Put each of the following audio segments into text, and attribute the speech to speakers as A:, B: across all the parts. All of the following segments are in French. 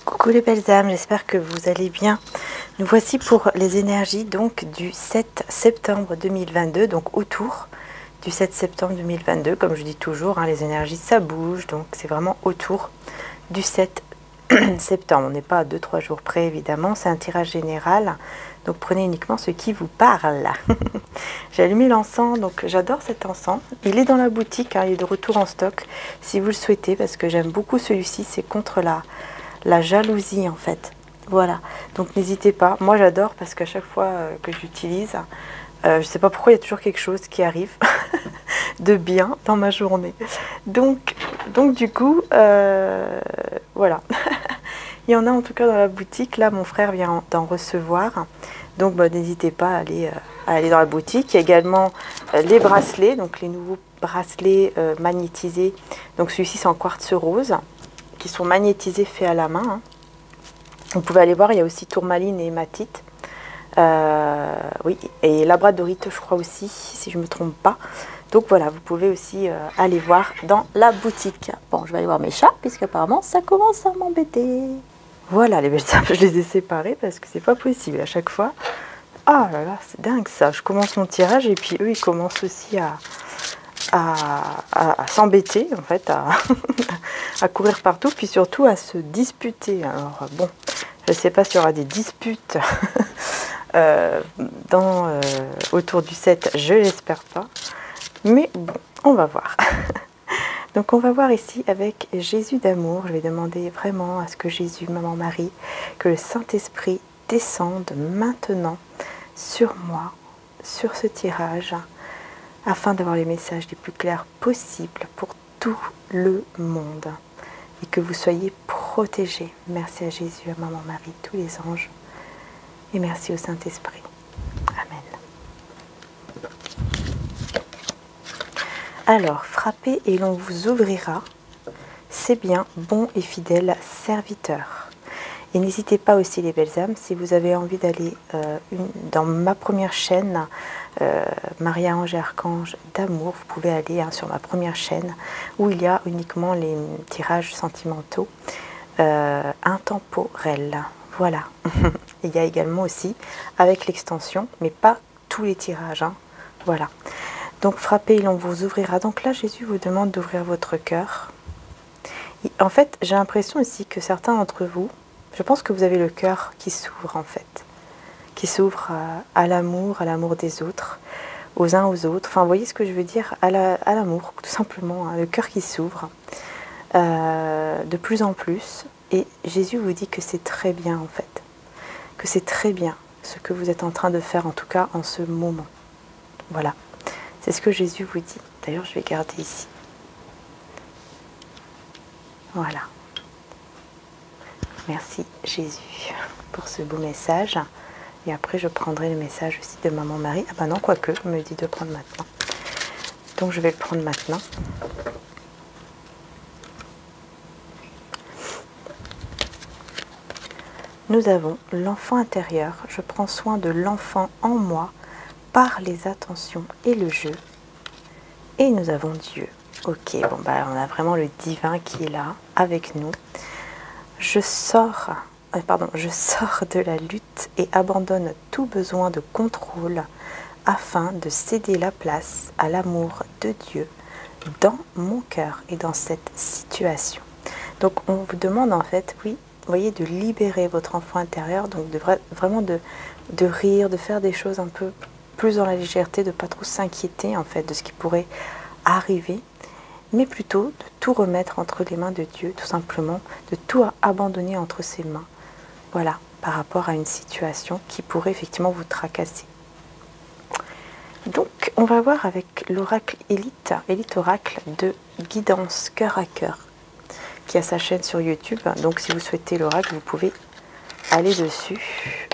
A: Coucou les belles âmes, j'espère que vous allez bien. Nous voici pour les énergies donc du 7 septembre 2022, donc autour du 7 septembre 2022. Comme je dis toujours, hein, les énergies ça bouge, donc c'est vraiment autour du 7 septembre. On n'est pas à 2-3 jours près évidemment, c'est un tirage général, donc prenez uniquement ce qui vous parle. J'ai allumé l'encens, donc j'adore cet encens. Il est dans la boutique, hein, il est de retour en stock si vous le souhaitez, parce que j'aime beaucoup celui-ci, c'est contre la jalousie en fait. Voilà, donc n'hésitez pas. Moi j'adore parce qu'à chaque fois que j'utilise, je sais pas pourquoi il y a toujours quelque chose qui arrive de bien dans ma journée. Donc du coup, voilà. Il y en a en tout cas dans la boutique. Là, mon frère vient d'en recevoir. Donc bah, n'hésitez pas à aller dans la boutique. Il y a également les bracelets, donc les nouveaux bracelets magnétisés. Donc celui-ci c'est en quartz rose, qui sont magnétisés, faits à la main. Hein. Vous pouvez aller voir, il y a aussi tourmaline et hématite. Oui, et labradorite, je crois aussi, si je ne me trompe pas. Donc voilà, vous pouvez aussi aller voir dans la boutique. Bon, je vais aller voir mes chats, puisqu'apparemment, ça commence à m'embêter. Voilà, les belles âmes, je les ai séparés parce que c'est pas possible à chaque fois. Ah là là, c'est dingue ça. Je commence mon tirage et puis eux, ils commencent aussi à s'embêter, en fait, à courir partout, puis surtout à se disputer. Alors bon, je ne sais pas s'il y aura des disputes autour du 7, je l'espère pas. Mais bon, on va voir. Donc on va voir ici avec Jésus d'amour. Je vais demander vraiment à ce que Jésus, Maman Marie, que le Saint-Esprit descende maintenant sur moi, sur ce tirage, afin d'avoir les messages les plus clairs possibles pour tout le monde. Et que vous soyez protégés. Merci à Jésus, à Maman Marie, tous les anges. Et merci au Saint-Esprit. Amen. Alors, frappez et l'on vous ouvrira. C'est bien, bon et fidèle serviteur. Et n'hésitez pas aussi les belles âmes, si vous avez envie d'aller dans ma première chaîne, Maria Ange et Archange d'amour, vous pouvez aller sur ma première chaîne où il y a uniquement les tirages sentimentaux intemporels. Voilà. Il y a également aussi avec l'extension, mais pas tous les tirages. Hein. Voilà. Donc frappez et l'on vous ouvrira. Donc là, Jésus vous demande d'ouvrir votre cœur. En fait, j'ai l'impression aussi que certains d'entre vous, je pense que vous avez le cœur qui s'ouvre en fait. Qui s'ouvre à l'amour des autres, aux uns aux autres. Enfin, vous voyez ce que je veux dire, à l'amour, tout simplement. Hein, le cœur qui s'ouvre de plus en plus. Et Jésus vous dit que c'est très bien en fait. Que c'est très bien ce que vous êtes en train de faire, en tout cas en ce moment. Voilà. C'est ce que Jésus vous dit. D'ailleurs, je vais garder ici. Voilà. Merci Jésus pour ce beau message. Et après, je prendrai le message aussi de Maman Marie. Ah ben non, quoique, je me dis de prendre maintenant. Donc, je vais le prendre maintenant. Nous avons l'enfant intérieur. Je prends soin de l'enfant en moi par les attentions et le jeu. Et nous avons Dieu. Ok, bon bah on a vraiment le divin qui est là avec nous. Je sors de la lutte et abandonne tout besoin de contrôle afin de céder la place à l'amour de Dieu dans mon cœur et dans cette situation. Donc on vous demande en fait, oui, vous voyez, de libérer votre enfant intérieur, donc vraiment de rire, de faire des choses un peu plus dans la légèreté, de ne pas trop s'inquiéter en fait de ce qui pourrait arriver, mais plutôt de tout remettre entre les mains de Dieu, tout simplement, de tout abandonner entre ses mains. Voilà, par rapport à une situation qui pourrait effectivement vous tracasser. Donc, on va voir avec l'oracle Élite Oracle de guidance cœur à cœur, qui a sa chaîne sur YouTube. Donc, si vous souhaitez l'oracle, vous pouvez aller dessus,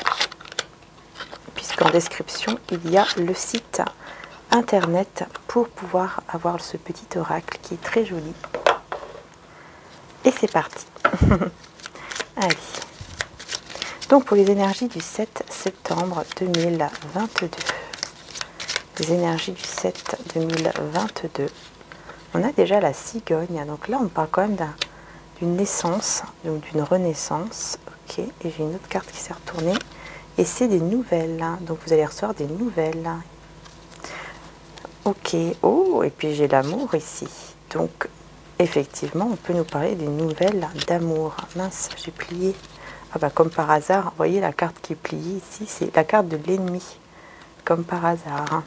A: puisqu'en description, il y a le site internet pour pouvoir avoir ce petit oracle qui est très joli. Et c'est parti. Allez. Donc pour les énergies du 7 septembre 2022. Les énergies du 7 2022. On a déjà la cigogne. Donc là on parle quand même d'une naissance, donc d'une renaissance. Ok, et j'ai une autre carte qui s'est retournée. Et c'est des nouvelles, hein. Donc vous allez recevoir des nouvelles. Ok, oh, et puis j'ai l'amour ici. Donc, effectivement, on peut nous parler des nouvelles d'amour. Mince, j'ai plié. Ah bah comme par hasard, vous voyez la carte qui est pliée ici, c'est la carte de l'ennemi. Comme par hasard. Hein.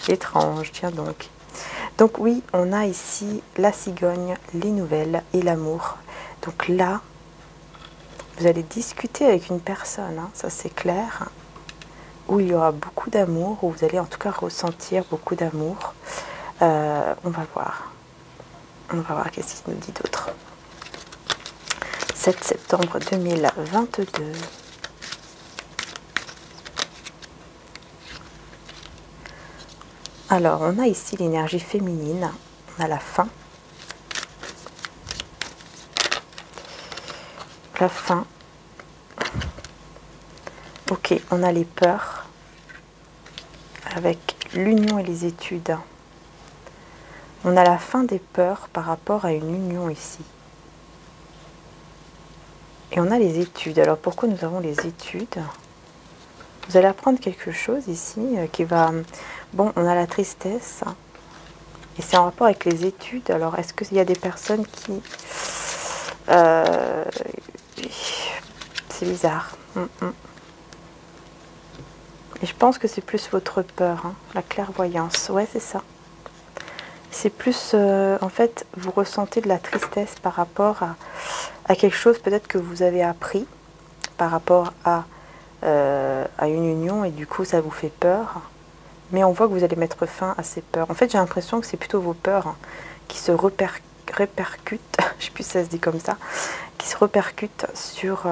A: Étrange, tiens donc. Donc oui, on a ici la cigogne, les nouvelles et l'amour. Donc là, vous allez discuter avec une personne, hein, ça c'est clair, où il y aura beaucoup d'amour, où vous allez en tout cas ressentir beaucoup d'amour. On va voir. On va voir qu'est-ce qu'il nous dit d'autre. 7 septembre 2022. Alors, on a ici l'énergie féminine, on a la fin. La fin. Ok, on a les peurs avec l'union et les études. On a la fin des peurs par rapport à une union ici. Et on a les études. Alors pourquoi nous avons les études? Vous allez apprendre quelque chose ici qui va... Bon, on a la tristesse. Et c'est en rapport avec les études. Alors est-ce qu'il y a des personnes qui... C'est bizarre. Et je pense que c'est plus votre peur, hein, la clairvoyance. Ouais, c'est ça. C'est plus, en fait, vous ressentez de la tristesse par rapport à quelque chose peut-être que vous avez appris, par rapport à une union, et du coup, ça vous fait peur. Mais on voit que vous allez mettre fin à ces peurs. En fait, j'ai l'impression que c'est plutôt vos peurs, hein, qui se répercutent, je sais plus si ça se dit comme ça, qui se répercutent sur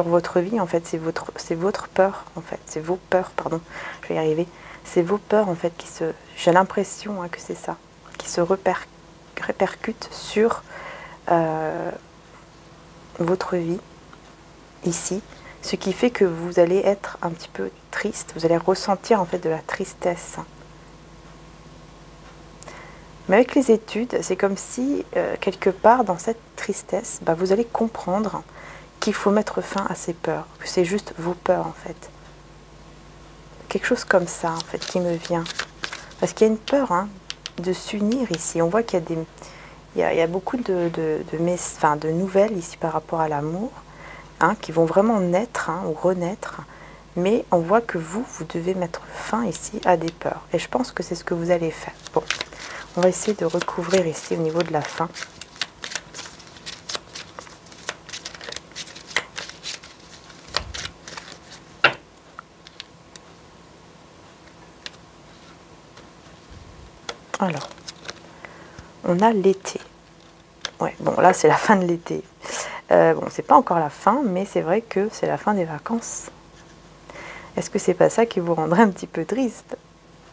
A: votre vie. En fait, c'est votre peur, en fait, c'est vos peurs, pardon, je vais y arriver. C'est vos peurs, en fait, j'ai l'impression, hein, que c'est ça, qui se répercutent sur votre vie, ici, ce qui fait que vous allez être un petit peu triste, vous allez ressentir, en fait, de la tristesse. Mais avec les études, c'est comme si, quelque part, dans cette tristesse, bah, vous allez comprendre qu'il faut mettre fin à ces peurs, que c'est juste vos peurs, en fait. Quelque chose comme ça, en fait, qui me vient. Parce qu'il y a une peur, hein, de s'unir ici. On voit qu'il y a beaucoup de nouvelles ici par rapport à l'amour, hein, qui vont vraiment naître, hein, ou renaître. Mais on voit que vous devez mettre fin ici à des peurs. Et je pense que c'est ce que vous allez faire. Bon. On va essayer de recouvrir ici au niveau de la fin. Alors, on a l'été. Ouais, bon, là, c'est la fin de l'été. Bon, c'est pas encore la fin, mais c'est vrai que c'est la fin des vacances. Est-ce que c'est pas ça qui vous rendrait un petit peu triste?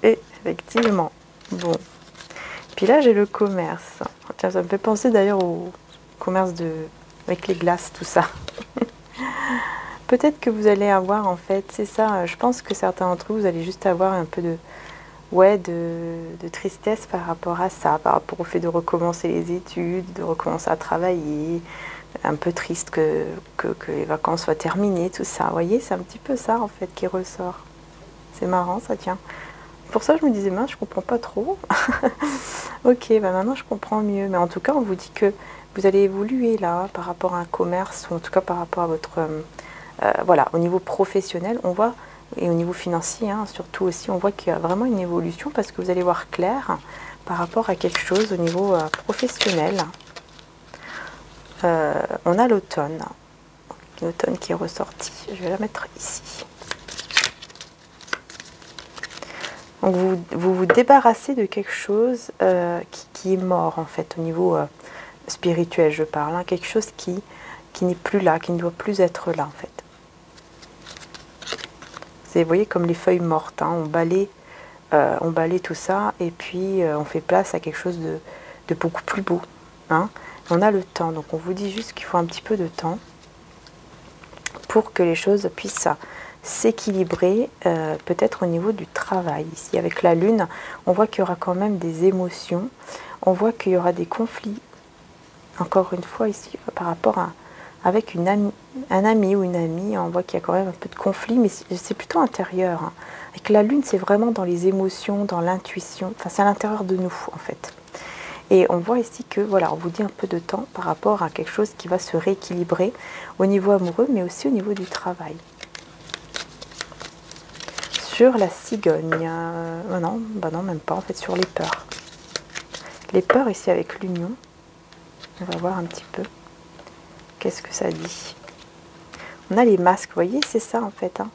A: Et effectivement. Bon. Puis là, j'ai le commerce. Tiens, ça me fait penser d'ailleurs au commerce avec les glaces, tout ça. Peut-être que vous allez avoir, en fait, c'est ça, je pense que certains d'entre vous allez juste avoir un peu de tristesse par rapport à ça, par rapport au fait de recommencer les études, de recommencer à travailler, un peu triste que les vacances soient terminées, tout ça. Vous voyez, c'est un petit peu ça, en fait, qui ressort. C'est marrant, ça, tiens. Pour ça, je me disais, mince, je comprends pas trop. Ok, bah maintenant, je comprends mieux. Mais en tout cas, on vous dit que vous allez évoluer, là, par rapport à un commerce, ou en tout cas par rapport à votre... voilà, au niveau professionnel, on voit... Et au niveau financier, hein, surtout aussi, on voit qu'il y a vraiment une évolution parce que vous allez voir clair par rapport à quelque chose au niveau professionnel. On a l'automne. L'automne qui est ressorti. Je vais la mettre ici. Donc vous débarrassez de quelque chose qui est mort en fait au niveau spirituel, je parle. Hein, quelque chose qui n'est plus là, qui ne doit plus être là en fait. Vous voyez comme les feuilles mortes, hein, on balaye tout ça et puis on fait place à quelque chose de beaucoup plus beau. Hein. On a le temps, donc on vous dit juste qu'il faut un petit peu de temps pour que les choses puissent s'équilibrer, peut-être au niveau du travail. Ici avec la lune, on voit qu'il y aura quand même des émotions, on voit qu'il y aura des conflits encore une fois ici, par rapport à avec un ami ou une amie, on voit qu'il y a quand même un peu de conflit, mais c'est plutôt intérieur. Hein. Avec la lune, c'est vraiment dans les émotions, dans l'intuition, enfin c'est à l'intérieur de nous en fait. Et on voit ici que, voilà, on vous dit un peu de temps par rapport à quelque chose qui va se rééquilibrer au niveau amoureux, mais aussi au niveau du travail. Sur la cigogne, non, bah non, même pas, en fait, sur les peurs. Les peurs ici avec l'union, on va voir un petit peu. Qu'est-ce que ça dit? On a les masques, vous voyez, c'est ça en fait. Hein.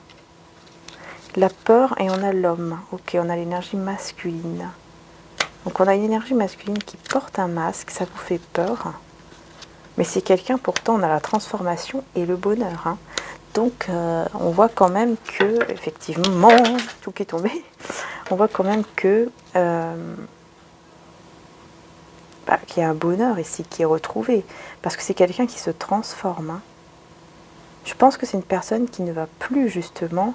A: La peur et on a l'homme. Ok, on a l'énergie masculine. Donc on a une énergie masculine qui porte un masque, ça vous fait peur. Mais c'est quelqu'un, pourtant, on a la transformation et le bonheur. Hein. Donc on voit quand même que, effectivement, tout qui est tombé, on voit quand même que qu'il y a un bonheur ici qui est retrouvé. Parce que c'est quelqu'un qui se transforme. Hein. Je pense que c'est une personne qui ne va plus, justement,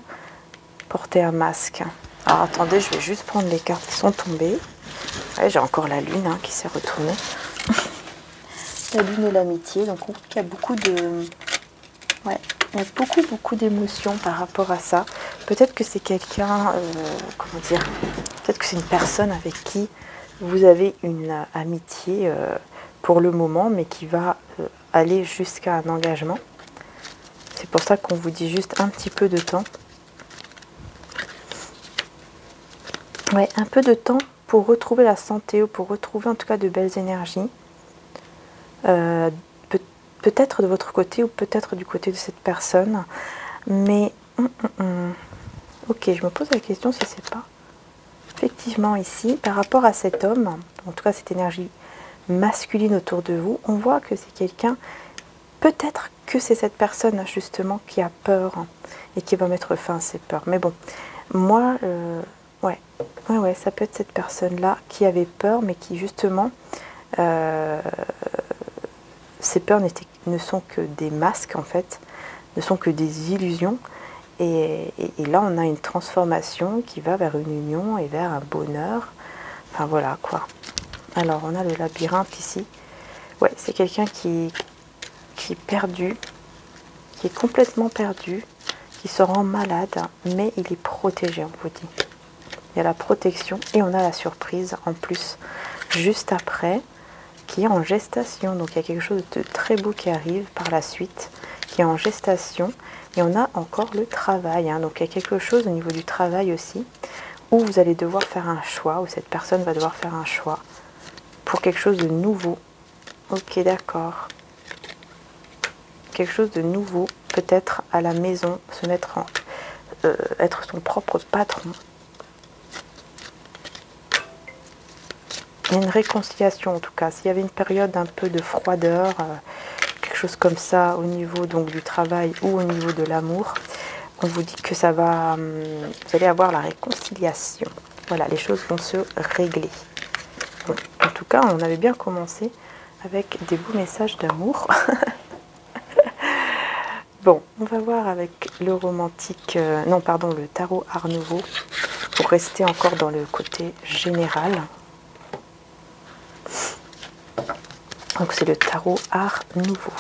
A: porter un masque. Alors attendez, je vais juste prendre les cartes qui sont tombées. Ouais, j'ai encore la lune hein, qui s'est retournée. La lune et l'amitié, donc on voit qu'il y a beaucoup de... Ouais, il y a beaucoup d'émotions par rapport à ça. Peut-être que c'est quelqu'un, comment dire, peut-être que c'est une personne avec qui vous avez une amitié pour le moment, mais qui va aller jusqu'à un engagement. C'est pour ça qu'on vous dit juste un petit peu de temps. Ouais, un peu de temps pour retrouver la santé ou pour retrouver en tout cas de belles énergies. Peut-être de votre côté ou peut-être du côté de cette personne. Mais, ok, je me pose la question si c'est pas effectivement ici, par rapport à cet homme, en tout cas cette énergie masculine autour de vous, on voit que c'est quelqu'un, peut-être que c'est cette personne justement qui a peur et qui va mettre fin à ses peurs. Mais bon, moi, ouais, ça peut être cette personne-là qui avait peur, mais qui justement, ces peurs ne sont que des masques en fait, ne sont que des illusions. Et là, on a une transformation qui va vers une union et vers un bonheur. Enfin voilà quoi. Alors, on a le labyrinthe ici. Ouais, c'est quelqu'un qui est perdu, qui est complètement perdu, qui se rend malade, mais il est protégé, on vous dit. Il y a la protection et on a la surprise en plus, juste après, qui est en gestation. Donc il y a quelque chose de très beau qui arrive par la suite, qui est en gestation. Et on a encore le travail. Hein. Donc il y a quelque chose au niveau du travail aussi, où vous allez devoir faire un choix, où cette personne va devoir faire un choix pour quelque chose de nouveau. Ok, d'accord. Quelque chose de nouveau, peut-être à la maison, se mettre en... être son propre patron. Il y a une réconciliation en tout cas. S'il y avait une période un peu de froideur, quelque chose comme ça au niveau donc du travail ou au niveau de l'amour, on vous dit que ça va, vous allez avoir la réconciliation. Voilà, les choses vont se régler. Bon, en tout cas, on avait bien commencé avec des beaux messages d'amour. Bon, on va voir avec le romantique, non pardon, le tarot Art Nouveau, pour rester encore dans le côté général. Donc c'est le tarot Art Nouveau.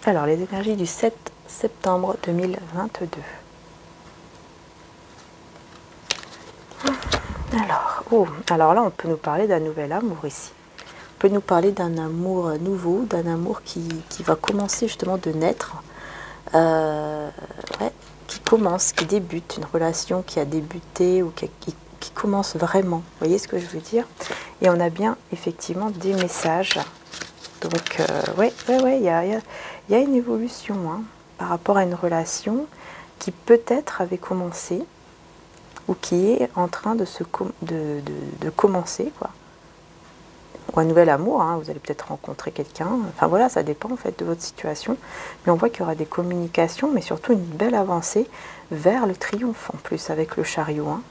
A: Alors les énergies du 7 septembre 2022. Alors là on peut nous parler d'un nouvel amour ici. On peut nous parler d'un amour nouveau, d'un amour qui va commencer justement de naître. Ouais, qui commence, qui débute, une relation qui a débuté ou qui commence vraiment. Vous voyez ce que je veux dire? Et on a bien effectivement des messages. Donc ouais, il y a une évolution hein, par rapport à une relation qui peut-être avait commencé ou qui est en train de commencer quoi. Ou un nouvel amour, hein, vous allez peut-être rencontrer quelqu'un, enfin voilà, ça dépend en fait de votre situation, mais on voit qu'il y aura des communications, mais surtout une belle avancée vers le triomphe en plus avec le chariot. Hein.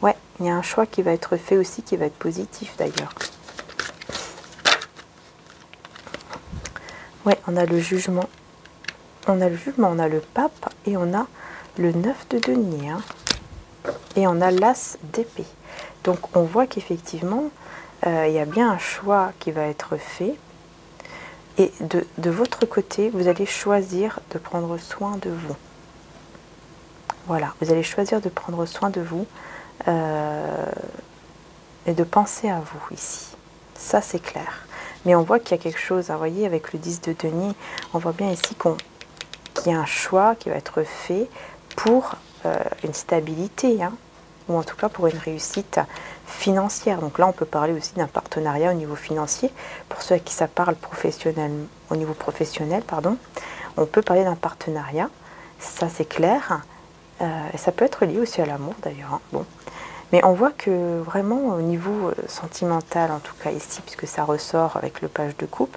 A: Ouais, il y a un choix qui va être fait aussi, qui va être positif d'ailleurs. Ouais, on a le jugement, on a le pape et on a le 9 de denier, hein. Et on a l'as d'épée. Donc on voit qu'effectivement, il y a bien un choix qui va être fait. Et de votre côté, vous allez choisir de prendre soin de vous. Voilà, vous allez choisir de prendre soin de vous et de penser à vous ici. Ça, c'est clair. Mais on voit qu'il y a quelque chose, vous voyez, avec le 10 de denier, on voit bien ici qu'il y a un choix qui va être fait pour une stabilité, hein, ou en tout cas pour une réussite financière. Donc là, on peut parler aussi d'un partenariat au niveau financier. Pour ceux à qui ça parle au niveau professionnel, pardon, on peut parler d'un partenariat. Ça, c'est clair. Et ça peut être lié aussi à l'amour, d'ailleurs. Hein. Bon. Mais on voit que vraiment, au niveau sentimental, en tout cas ici, puisque ça ressort avec le page de coupe,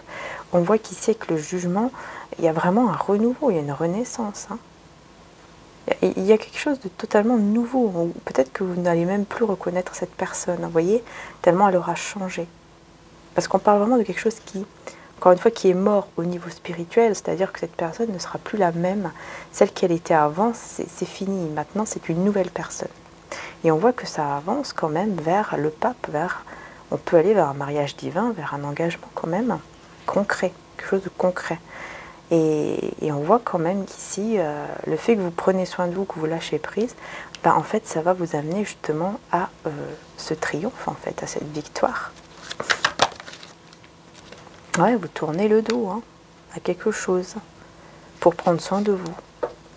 A: on voit qu'ici, avec le jugement, il y a vraiment un renouveau, il y a une renaissance. Hein. Il y a quelque chose de totalement nouveau. Peut-être que vous n'allez même plus reconnaître cette personne, vous voyez, tellement elle aura changé. Parce qu'on parle vraiment de quelque chose qui, encore une fois, qui est mort au niveau spirituel, c'est-à-dire que cette personne ne sera plus la même. Celle qu'elle était avant, c'est fini. Maintenant, c'est une nouvelle personne. Et on voit que ça avance quand même vers le pape, on peut aller vers un mariage divin, vers un engagement quand même concret, quelque chose de concret. Et on voit quand même qu'ici, le fait que vous prenez soin de vous, que vous lâchez prise, ben en fait, ça va vous amener justement à ce triomphe, en fait, à cette victoire. Ouais, vous tournez le dos hein, à quelque chose pour prendre soin de vous.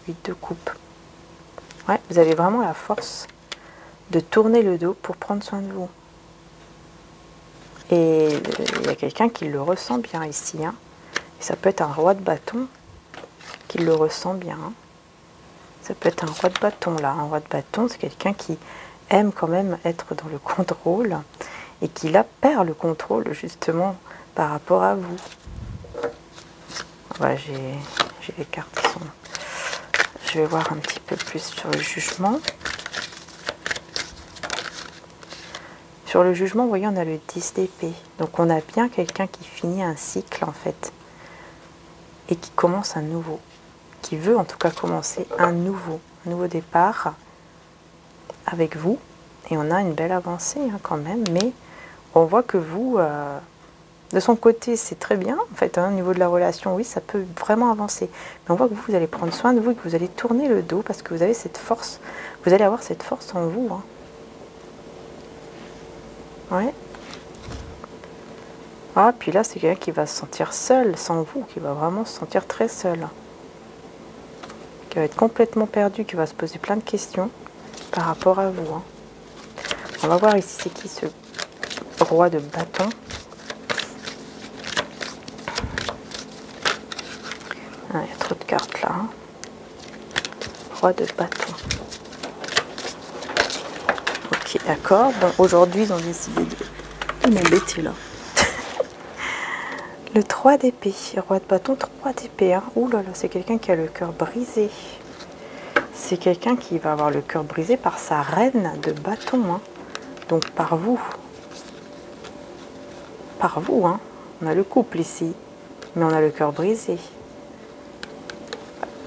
A: 8 de coupe. Ouais, vous avez vraiment la force de tourner le dos pour prendre soin de vous. Et il y a quelqu'un qui le ressent bien ici. Hein. Et ça peut être un roi de bâton qui le ressent bien. Hein. Ça peut être un roi de bâton là. Un roi de bâton, c'est quelqu'un qui aime quand même être dans le contrôle et qui là perd le contrôle justement par rapport à vous. Voilà, j'ai les cartes qui sont... Je vais voir un petit peu plus sur le jugement. Sur le jugement, vous voyez, on a le 10 d'épée. Donc on a bien quelqu'un qui finit un cycle en fait. Et qui commence un nouveau. Qui veut en tout cas commencer un nouveau départ avec vous. Et on a une belle avancée hein, quand même. Mais on voit que vous, de son côté, c'est très bien. En fait, hein, au niveau de la relation, oui, ça peut vraiment avancer. Mais on voit que vous allez prendre soin de vous et que vous allez tourner le dos parce que vous avez cette force. Vous allez avoir cette force en vous. Hein. Ouais. Ah, puis là, c'est quelqu'un qui va se sentir seul sans vous, qui va vraiment se sentir très seul. Qui va être complètement perdu, qui va se poser plein de questions par rapport à vous. Hein. On va voir ici, c'est qui ce roi de bâton. Ah, il y a trop de cartes là. Hein. Roi de bâton. Ok, d'accord. Bon, aujourd'hui, ils ont décidé de m'embêter là. Le 3 d'épée, roi de bâton, 3 d'épée. Hein. Ouh là là, c'est quelqu'un qui a le cœur brisé. C'est quelqu'un qui va avoir le cœur brisé par sa reine de bâton. Hein. Donc par vous. Par vous, hein. On a le couple ici. Mais on a le cœur brisé.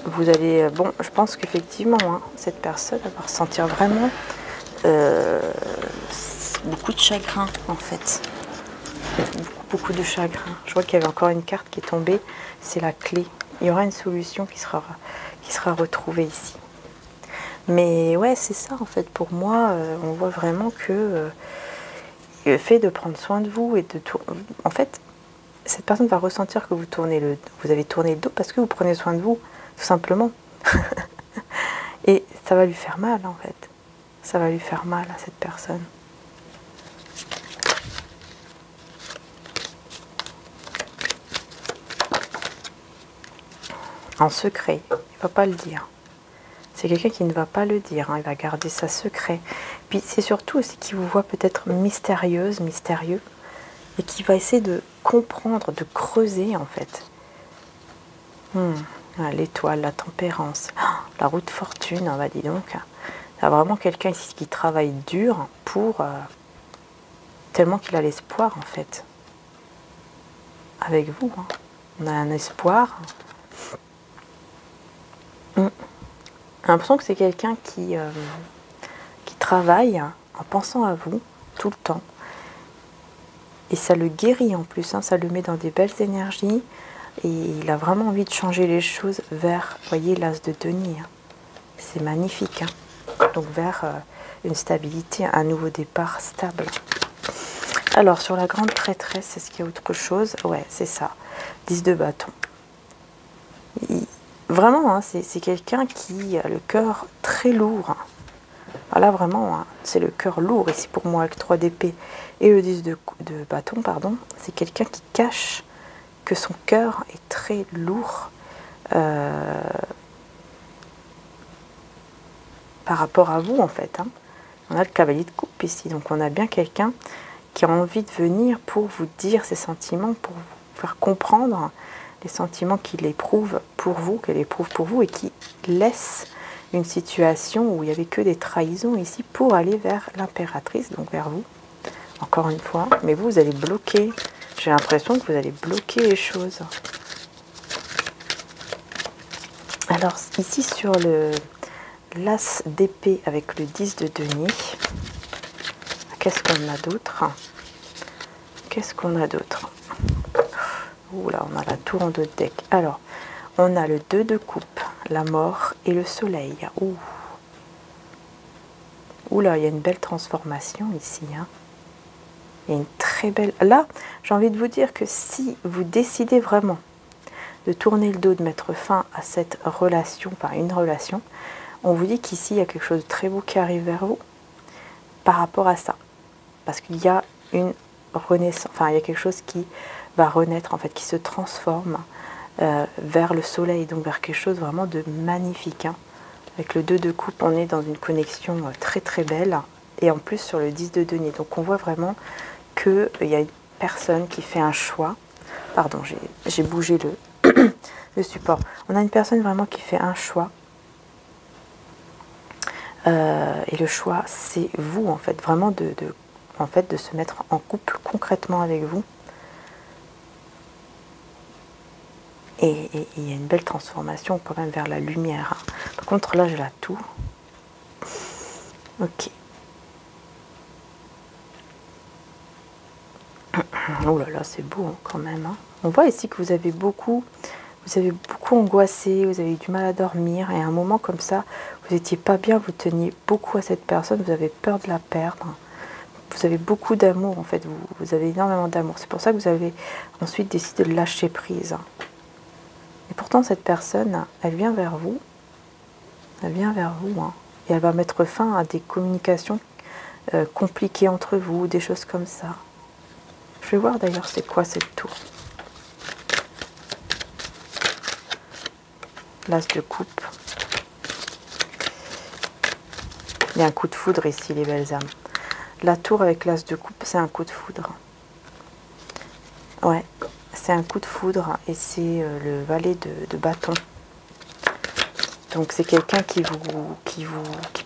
A: Vous allez... Bon, je pense qu'effectivement, hein, cette personne va ressentir vraiment beaucoup de chagrin, en fait. Beaucoup de chagrin. Je vois qu'il y avait encore une carte qui est tombée, c'est la clé. Il y aura une solution qui sera retrouvée ici. Mais ouais, c'est ça en fait. Pour moi, on voit vraiment que le fait de prendre soin de vous et de tourner... En fait, cette personne va ressentir que vous avez tourné le dos parce que vous prenez soin de vous, tout simplement. Et ça va lui faire mal en fait. Ça va lui faire mal à cette personne. En secret, il ne va pas le dire. C'est quelqu'un qui ne va pas le dire, hein, il va garder ça secret. Puis c'est surtout aussi qu'il vous voit peut-être mystérieuse, mystérieux, et qui va essayer de comprendre, de creuser en fait. L'étoile, la tempérance, la roue de fortune, on va dire donc. Il y a vraiment quelqu'un ici qui travaille dur pour... tellement qu'il a l'espoir en fait. Avec vous, hein. On a un espoir. J'ai l'impression que c'est quelqu'un qui travaille en pensant à vous, tout le temps. Et ça le guérit en plus, hein, ça le met dans des belles énergies. Et il a vraiment envie de changer les choses vers, vous voyez, l'as de denier. Hein. C'est magnifique. Hein. Donc vers une stabilité, un nouveau départ stable. Alors sur la grande prêtresse, est-ce qu'il y a autre chose? Ouais, c'est ça. 10 de bâton. Vraiment, hein, c'est quelqu'un qui a le cœur très lourd. Là, vraiment, hein, c'est le cœur lourd ici pour moi avec 3 d'épée et le 10 de bâton, pardon. C'est quelqu'un qui cache que son cœur est très lourd par rapport à vous, en fait. Hein. On a le cavalier de coupe ici, donc on a bien quelqu'un qui a envie de venir pour vous dire ses sentiments, pour vous faire comprendre les sentiments qu'il éprouve pour vous, qu'elle éprouve pour vous, et qui laisse une situation où il n'y avait que des trahisons ici pour aller vers l'impératrice, donc vers vous, encore une fois. Mais vous allez bloquer, j'ai l'impression que vous allez bloquer les choses. Alors ici sur l'as d'épée avec le 10 de denier, qu'est-ce qu'on a d'autre? Qu'est-ce qu'on a d'autre? Ouh là, on a la tour en 2 de deck. Alors, on a le 2 de coupe, la mort et le soleil. Ouh. Ouh là, il y a une belle transformation ici. Hein. Il y a une très belle... Là, j'ai envie de vous dire que si vous décidez vraiment de tourner le dos, de mettre fin à cette relation, enfin une relation, on vous dit qu'ici, il y a quelque chose de très beau qui arrive vers vous par rapport à ça. Parce qu'il y a une renaissance, enfin, il y a quelque chose qui va renaître, en fait, qui se transforme vers le soleil, donc vers quelque chose vraiment de magnifique. Hein. Avec le 2 de coupe, on est dans une connexion très très belle. Et en plus sur le 10 de denier. Donc on voit vraiment qu'il y a une personne qui fait un choix. Pardon, j'ai bougé le support. On a une personne vraiment qui fait un choix. Et le choix, c'est vous, en fait. Vraiment de se mettre en couple concrètement avec vous. Et il y a une belle transformation quand même vers la lumière. Par contre, là, j'ai la tour. Ok. Oh là là, c'est beau hein, quand même. Hein. On voit ici que vous avez beaucoup angoissé, vous avez eu du mal à dormir. Et à un moment comme ça, vous n'étiez pas bien, vous teniez beaucoup à cette personne, vous avez peur de la perdre. Vous avez beaucoup d'amour en fait, vous avez énormément d'amour. C'est pour ça que vous avez ensuite décidé de lâcher prise. Et pourtant, cette personne, elle vient vers vous. Elle vient vers vous. Hein, et elle va mettre fin à des communications compliquées entre vous, des choses comme ça. Je vais voir d'ailleurs c'est quoi cette tour. L'as de coupe. Il y a un coup de foudre ici, les belles âmes. La tour avec l'as de coupe, c'est un coup de foudre. Ouais, c'est un coup de foudre et c'est le valet de bâton. Donc c'est quelqu'un qui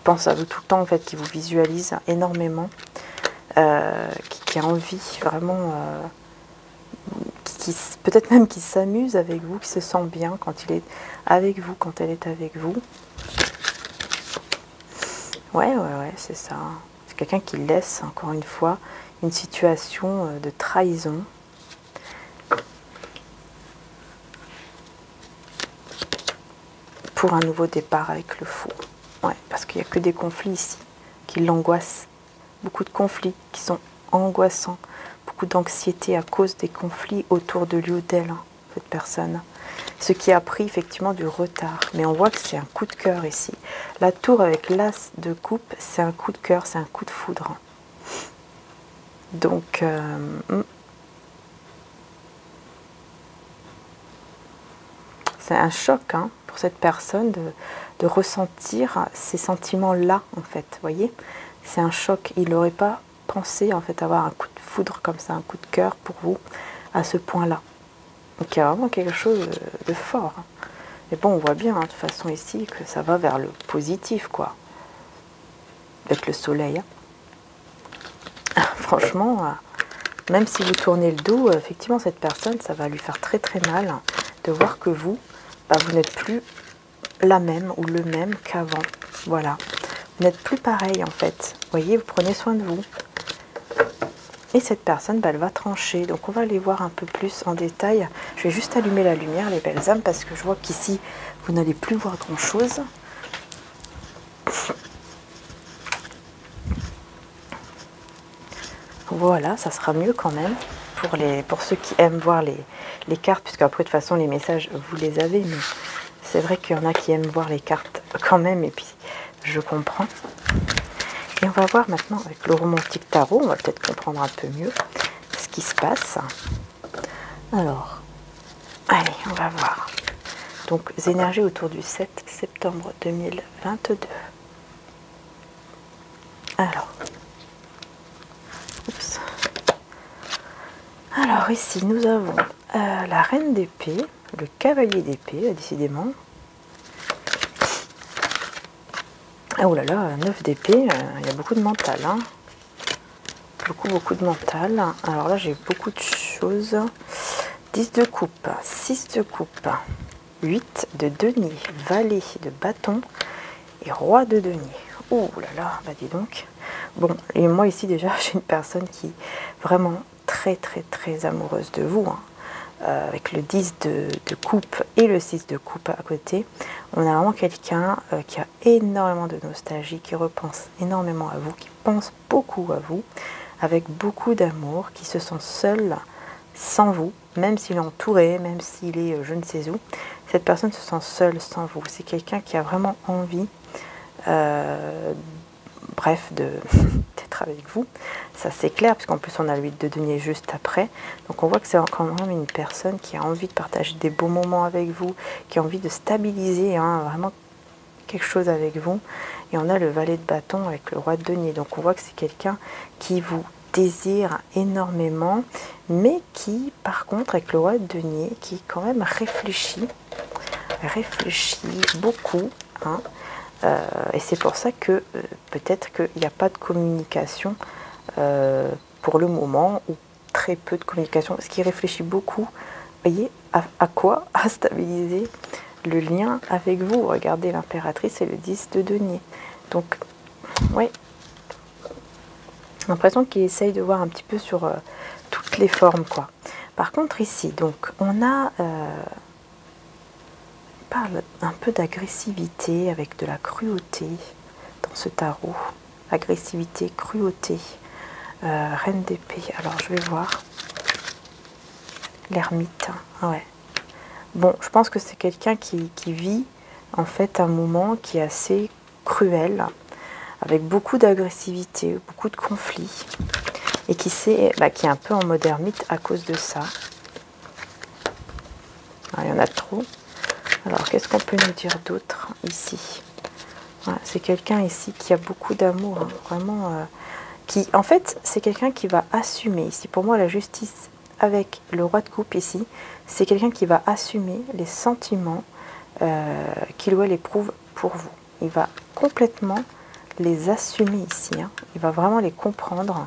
A: pense à vous tout le temps, en fait, qui vous visualise énormément, qui a envie vraiment, peut-être même qui s'amuse avec vous, qui se sent bien quand il est avec vous, quand elle est avec vous. Ouais, c'est ça. C'est quelqu'un qui laisse, encore une fois, une situation de trahison. Pour un nouveau départ avec le fou. Ouais, parce qu'il n'y a que des conflits ici qui l'angoissent. Beaucoup de conflits qui sont angoissants. Beaucoup d'anxiété à cause des conflits autour de lui ou d'elle, hein, cette personne. Ce qui a pris effectivement du retard. Mais on voit que c'est un coup de cœur ici. La tour avec l'as de coupe, c'est un coup de cœur, c'est un coup de foudre. Donc, c'est un choc hein, pour cette personne de ressentir ces sentiments-là, en fait. Vous voyez, c'est un choc. Il n'aurait pas pensé, en fait, avoir un coup de foudre comme ça, un coup de cœur pour vous, à ce point-là. Donc, il y a vraiment quelque chose de fort. Hein. Mais bon, on voit bien, hein, de toute façon, ici, que ça va vers le positif, quoi. Avec le soleil. Hein. Franchement, même si vous tournez le dos, effectivement, cette personne, ça va lui faire très très mal hein, de voir que vous, vous n'êtes plus la même ou le même qu'avant. Voilà. Vous n'êtes plus pareil, en fait. Vous voyez, vous prenez soin de vous. Et cette personne, bah, elle va trancher. Donc on va aller voir un peu plus en détail. Je vais juste allumer la lumière, les belles âmes, parce que je vois qu'ici, vous n'allez plus voir grand-chose. Voilà, ça sera mieux quand même pour ceux qui aiment voir les cartes, puisque après de toute façon les messages vous les avez, mais c'est vrai qu'il y en a qui aiment voir les cartes quand même, et puis je comprends. Et on va voir maintenant avec le romantique tarot, on va peut-être comprendre un peu mieux ce qui se passe. Alors, allez, on va voir. Donc, les énergies autour du 7 septembre 2022. Alors, oups. Alors ici, nous avons la reine d'épée, le cavalier d'épée, décidément. Ah, oh là là, 9 d'épée, il y a beaucoup de mental. Hein. Beaucoup de mental. Alors là, j'ai beaucoup de choses. 10 de coupe, 6 de coupe, 8 de denier, valet de bâton et roi de denier. Oh là là, bah dis donc. Bon, et moi ici déjà, j'ai une personne qui est vraiment très amoureuse de vous. Hein. Avec le 10 de coupe et le 6 de coupe à côté, on a vraiment quelqu'un qui a énormément de nostalgie, qui repense énormément à vous, qui pense beaucoup à vous, avec beaucoup d'amour, qui se sent seul sans vous, même s'il est entouré, même s'il est je ne sais où. Cette personne se sent seule sans vous. C'est quelqu'un qui a vraiment envie, bref, d'être avec vous. Ça c'est clair, puisqu'en plus on a le 8 de denier juste après. Donc on voit que c'est quand même une personne qui a envie de partager des beaux moments avec vous, qui a envie de stabiliser vraiment quelque chose avec vous. Et on a le valet de bâton avec le roi de denier. Donc on voit que c'est quelqu'un qui vous désire énormément, mais qui, par contre, avec le roi de denier, qui quand même réfléchit beaucoup. Hein. Et c'est pour ça que peut-être qu'il n'y a pas de communication pour le moment, ou très peu de communication, parce qu'il réfléchit beaucoup, vous voyez, à quoi? À stabiliser le lien avec vous. Regardez, l'impératrice et le 10 de denier. Donc, ouais, j'ai l'impression qu'il essaye de voir un petit peu sur toutes les formes, quoi. Par contre, ici, donc, on a... parle un peu d'agressivité avec de la cruauté dans ce tarot. Agressivité, cruauté, reine d'épée. Alors je vais voir. L'ermite, ouais. Bon, je pense que c'est quelqu'un qui vit en fait un moment qui est assez cruel, avec beaucoup d'agressivité, beaucoup de conflits, et qui est un peu en mode ermite à cause de ça. Ah, il y en a trop. Alors, qu'est-ce qu'on peut nous dire d'autre ici? Voilà, c'est quelqu'un ici qui a beaucoup d'amour, hein, vraiment. En fait, c'est quelqu'un qui va assumer. Ici, pour moi, la justice avec le roi de coupe ici, c'est quelqu'un qui va assumer les sentiments qu'il ou elle éprouve pour vous. Il va complètement les assumer ici. Hein. Il va vraiment les comprendre.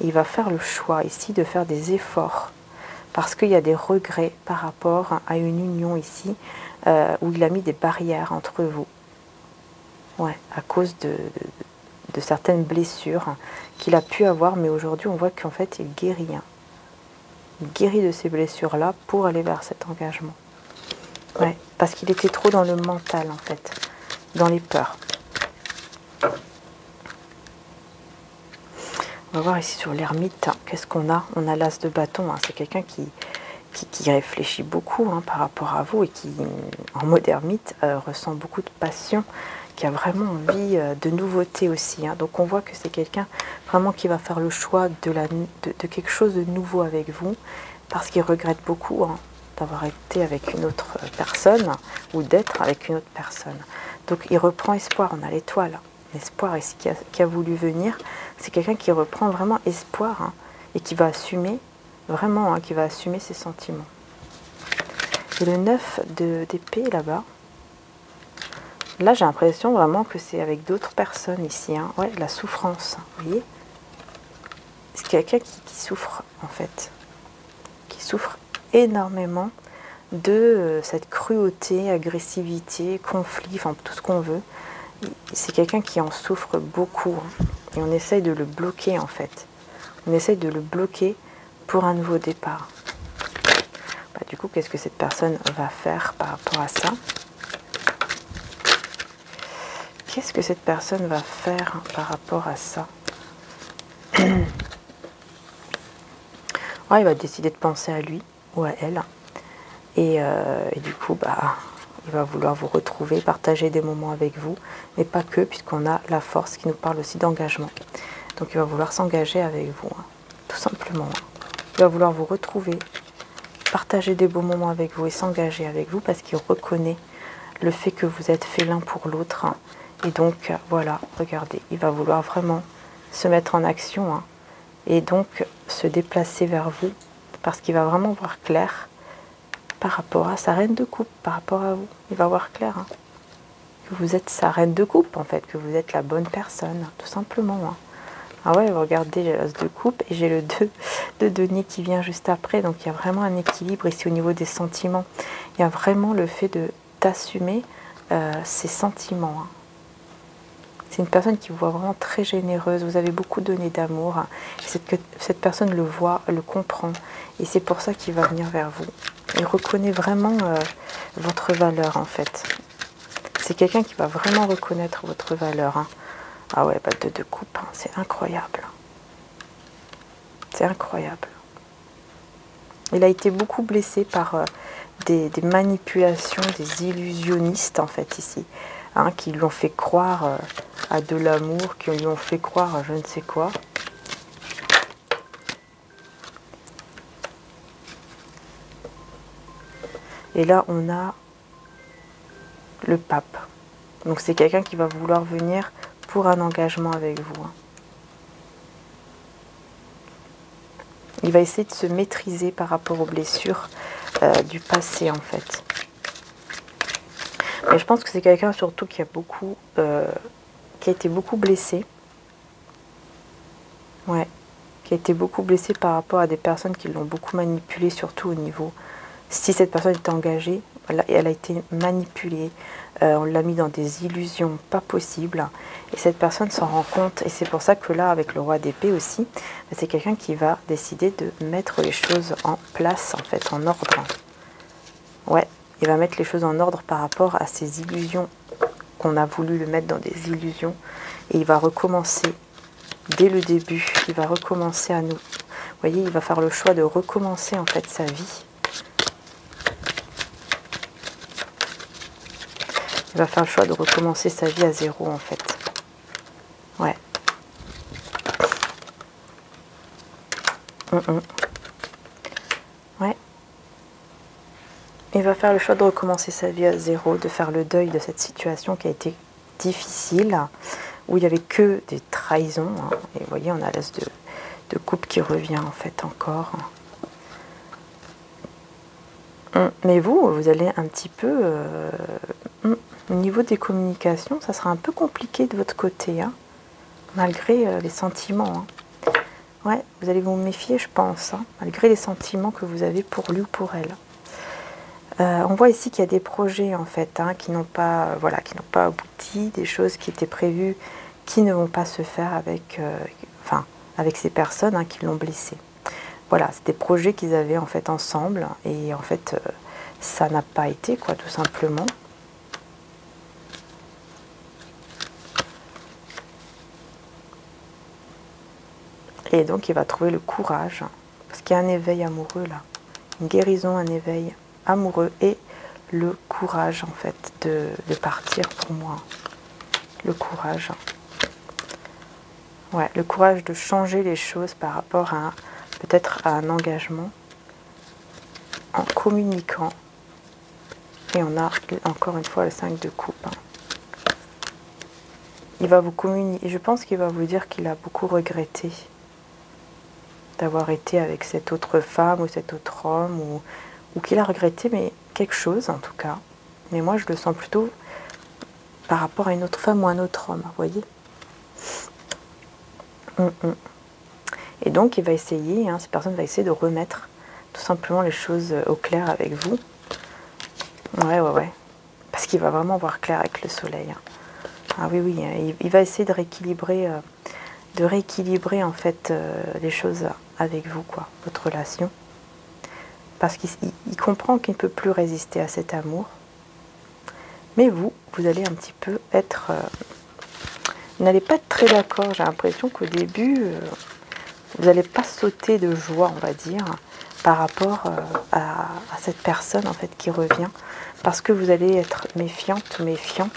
A: Et il va faire le choix ici de faire des efforts. Parce qu'il y a des regrets par rapport à une union ici, où il a mis des barrières entre vous. Ouais, à cause de certaines blessures qu'il a pu avoir, mais aujourd'hui on voit qu'en fait il guérit. Hein. Il guérit de ces blessures-là pour aller vers cet engagement. Ouais, parce qu'il était trop dans le mental en fait, dans les peurs. On va voir ici sur l'ermite, hein, qu'est-ce qu'on a? On a l'as de bâton, hein, c'est quelqu'un qui réfléchit beaucoup par rapport à vous et qui, en mode ermite, ressent beaucoup de passion, qui a vraiment envie de nouveauté aussi. Hein. Donc on voit que c'est quelqu'un vraiment qui va faire le choix de quelque chose de nouveau avec vous, parce qu'il regrette beaucoup d'avoir été avec une autre personne ou d'être avec une autre personne. Donc il reprend espoir, on a l'étoile, l'espoir ici qui a voulu venir. C'est quelqu'un qui reprend vraiment espoir et qui va assumer, vraiment, qui va assumer ses sentiments. Et le 9 d'épée là-bas, là j'ai l'impression vraiment que c'est avec d'autres personnes ici. Hein. Ouais, la souffrance, vous voyez. C'est quelqu'un qui souffre en fait, qui souffre énormément de cette cruauté, agressivité, conflit, enfin tout ce qu'on veut. C'est quelqu'un qui en souffre beaucoup. Hein. Et on essaye de le bloquer en fait. On essaie de le bloquer pour un nouveau départ. Bah, du coup, qu'est-ce que cette personne va faire par rapport à ça? Qu'est-ce que cette personne va faire par rapport à ça? Ouais, il va décider de penser à lui ou à elle. Et du coup, bah, il va vouloir vous retrouver, partager des moments avec vous, mais pas que, puisqu'on a la force qui nous parle aussi d'engagement. Donc il va vouloir s'engager avec vous, hein, tout simplement. Il va vouloir vous retrouver, partager des beaux moments avec vous et s'engager avec vous, parce qu'il reconnaît le fait que vous êtes fait l'un pour l'autre. Hein. Et donc, voilà, regardez, il va vouloir vraiment se mettre en action, hein, et donc se déplacer vers vous, parce qu'il va vraiment voir clair par rapport à sa reine de coupe, par rapport à vous. Il va voir clair, hein, que vous êtes sa reine de coupe, en fait, que vous êtes la bonne personne, tout simplement. Hein. Ah ouais, regardez, j'ai l'as de coupe et j'ai le 2 de denier qui vient juste après. Donc il y a vraiment un équilibre ici au niveau des sentiments. Il y a vraiment le fait d'assumer ses sentiments. Hein. C'est une personne qui vous voit vraiment très généreuse. Vous avez beaucoup donné d'amour. Hein. Cette personne le voit, le comprend. Et c'est pour ça qu'il va venir vers vous. Il reconnaît vraiment votre valeur, en fait. C'est quelqu'un qui va vraiment reconnaître votre valeur. Hein. Ah ouais, bah de coupe, hein, c'est incroyable. C'est incroyable. Il a été beaucoup blessé par des manipulations, des illusionnistes, en fait, ici. Hein, qui lui ont fait croire à de l'amour, qui lui ont fait croire à je ne sais quoi. Et là, on a le pape. Donc c'est quelqu'un qui va vouloir venir pour un engagement avec vous. Hein. Il va essayer de se maîtriser par rapport aux blessures du passé, en fait. Mais je pense que c'est quelqu'un surtout qui a été beaucoup blessé. Ouais. Qui a été beaucoup blessé par rapport à des personnes qui l'ont beaucoup manipulé, surtout au niveau... Si cette personne est engagée, elle a été manipulée, on l'a mis dans des illusions pas possibles, et cette personne s'en rend compte, et c'est pour ça que là, avec le roi d'épée aussi, c'est quelqu'un qui va décider de mettre les choses en place, en fait, en ordre. Ouais, il va mettre les choses en ordre par rapport à ces illusions qu'on a voulu le mettre dans des illusions, et il va recommencer dès le début, il va recommencer à nous... Vous voyez, il va faire le choix de recommencer, en fait, sa vie. Il va faire le choix de recommencer sa vie à zéro, en fait. Ouais. Ouais. Il va faire le choix de recommencer sa vie à zéro, de faire le deuil de cette situation qui a été difficile, où il n'y avait que des trahisons. Hein. Et vous voyez, on a l'as de coupe qui revient, en fait, encore. Mais vous allez un petit peu... au niveau des communications, ça sera un peu compliqué de votre côté, hein, malgré les sentiments. Hein. Ouais, vous allez vous méfier, je pense, hein, malgré les sentiments que vous avez pour lui ou pour elle. On voit ici qu'il y a des projets, en fait, hein, qui n'ont pas, qui n'ont pas abouti, des choses qui étaient prévues, qui ne vont pas se faire avec, avec ces personnes, hein, qui l'ont blessé. Voilà, c'est des projets qu'ils avaient, en fait, ensemble, et en fait, ça n'a pas été, quoi, tout simplement. Et donc, il va trouver le courage, parce qu'il y a un éveil amoureux, là. Une guérison, un éveil amoureux et le courage, en fait, de partir pour moi. Le courage. Ouais, le courage de changer les choses par rapport à, peut-être à un engagement, en communiquant. Et on a, encore une fois, le 5 de coupe. Hein. Il va vous communiquer, je pense qu'il va vous dire qu'il a beaucoup regretté d'avoir été avec cette autre femme ou cet autre homme, ou qu'il a regretté, mais quelque chose en tout cas. Mais moi je le sens plutôt par rapport à une autre femme ou un autre homme, vous voyez. Et donc il va essayer, hein, cette personne va essayer de remettre tout simplement les choses au clair avec vous. Ouais. Parce qu'il va vraiment voir clair avec le soleil. Hein. Ah oui, il va essayer de rééquilibrer de rééquilibrer en fait les choses avec vous, quoi, votre relation. Parce qu'il comprend qu'il ne peut plus résister à cet amour. Mais vous allez un petit peu être... vous n'allez pas être très d'accord. J'ai l'impression qu'au début, vous n'allez pas sauter de joie, on va dire, par rapport à cette personne en fait qui revient. Parce que vous allez être méfiante ou méfiant.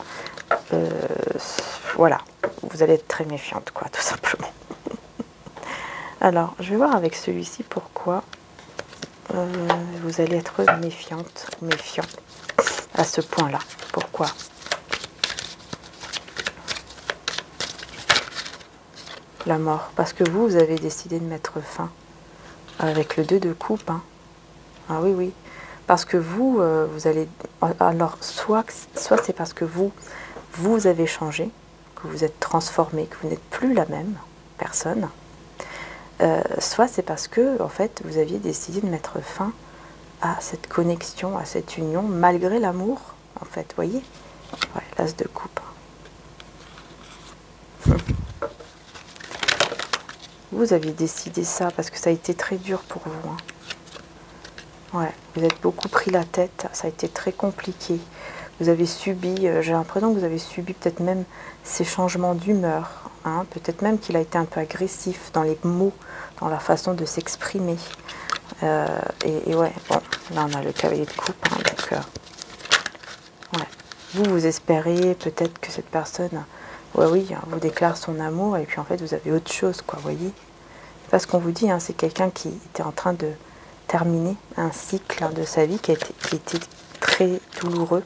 A: Voilà, vous allez être très méfiante, quoi, tout simplement. Alors, je vais voir avec celui-ci pourquoi vous allez être méfiante ou méfiant à ce point-là. Pourquoi? La mort. Parce que vous avez décidé de mettre fin avec le 2 de coupe. Hein. Ah oui, oui. Parce que vous allez... Alors, soit c'est parce que vous avez changé, que vous êtes transformé, que vous n'êtes plus la même personne. Soit c'est parce que, en fait, vous aviez décidé de mettre fin à cette connexion, à cette union, malgré l'amour, en fait, vous voyez? Ouais, l'as de coupe. Vous aviez décidé ça parce que ça a été très dur pour vous. Hein. Ouais, vous êtes beaucoup pris la tête, ça a été très compliqué. Vous avez subi, j'ai l'impression que vous avez subi peut-être même ces changements d'humeur. Hein, peut-être même qu'il a été un peu agressif dans les mots, dans la façon de s'exprimer. Et ouais, bon, là on a le cavalier de coupe. Hein, donc, ouais. Vous espérez peut-être que cette personne, ouais, oui, vous déclare son amour et puis en fait vous avez autre chose, quoi, vous voyez. Parce qu'on vous dit, hein, c'est quelqu'un qui était en train de terminer un cycle de sa vie qui était très douloureux.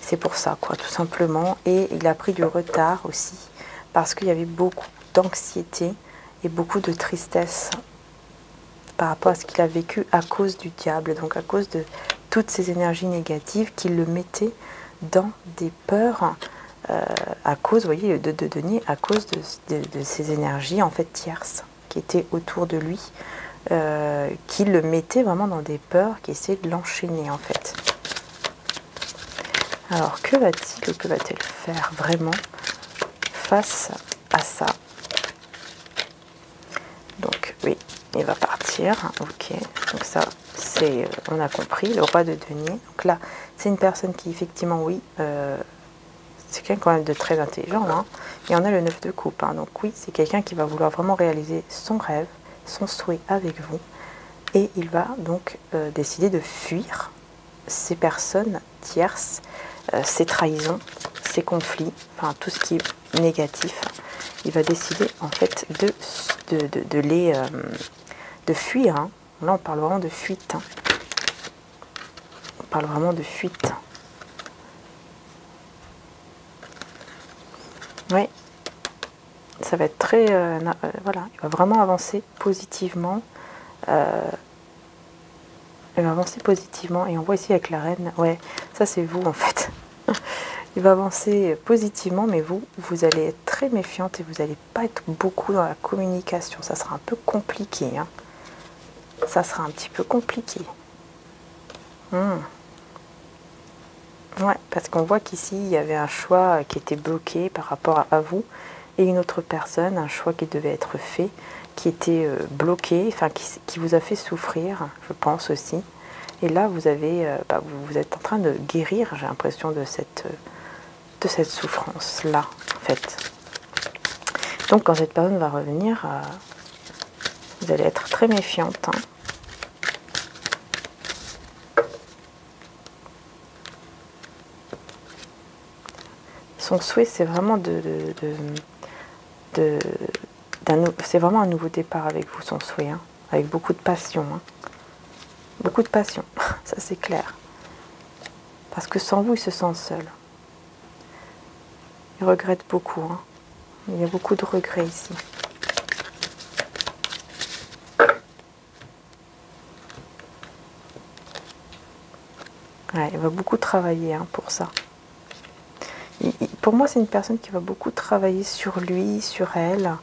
A: C'est pour ça, quoi, tout simplement. Et il a pris du retard aussi, parce qu'il y avait beaucoup d'anxiété et beaucoup de tristesse par rapport à ce qu'il a vécu à cause du diable, donc à cause de toutes ces énergies négatives qui le mettaient dans des peurs, à cause, vous voyez, de denier, à cause de ces énergies en fait tierces qui étaient autour de lui, qui le mettaient vraiment dans des peurs, qui essayaient de l'enchaîner en fait. Alors, que va-t-il ou que va-t-elle faire vraiment face à ça? Donc, oui, il va partir. Ok, donc ça, c'est, on a compris, le roi de denier. Donc là, c'est une personne qui, effectivement, oui, c'est quelqu'un quand même de très intelligent. Hein, et on a le 9 de coupe. Hein, donc oui, c'est quelqu'un qui va vouloir vraiment réaliser son rêve, son souhait avec vous. Et il va donc décider de fuir ces personnes tierces, ces trahisons, ces conflits, enfin tout ce qui est négatif. Il va décider en fait de fuir. Hein. Là on parle vraiment de fuite. Hein. On parle vraiment de fuite. Oui, ça va être très... voilà, il va vraiment avancer positivement. Il va avancer positivement et on voit ici avec la reine, ouais, ça c'est vous en fait. Il va avancer positivement, mais vous allez être très méfiante et vous n'allez pas être beaucoup dans la communication. Ça sera un peu compliqué. Hein. Ça sera un petit peu compliqué. Ouais, parce qu'on voit qu'ici, il y avait un choix qui était bloqué par rapport à vous et une autre personne, un choix qui devait être fait, qui était bloqué, enfin qui vous a fait souffrir, je pense aussi. Et là, vous avez, vous êtes en train de guérir, j'ai l'impression, de cette souffrance-là, en fait. Donc, quand cette personne va revenir, vous allez être très méfiante. Hein. Son souhait, c'est vraiment c'est vraiment un nouveau départ avec vous, son souhait, hein, avec beaucoup de passion. Hein. Beaucoup de passion, ça c'est clair. Parce que sans vous, il se sent seul. Il regrette beaucoup. Hein. Il y a beaucoup de regrets ici. Ouais, il va beaucoup travailler hein, pour ça. Pour moi, c'est une personne qui va beaucoup travailler sur lui, sur elle.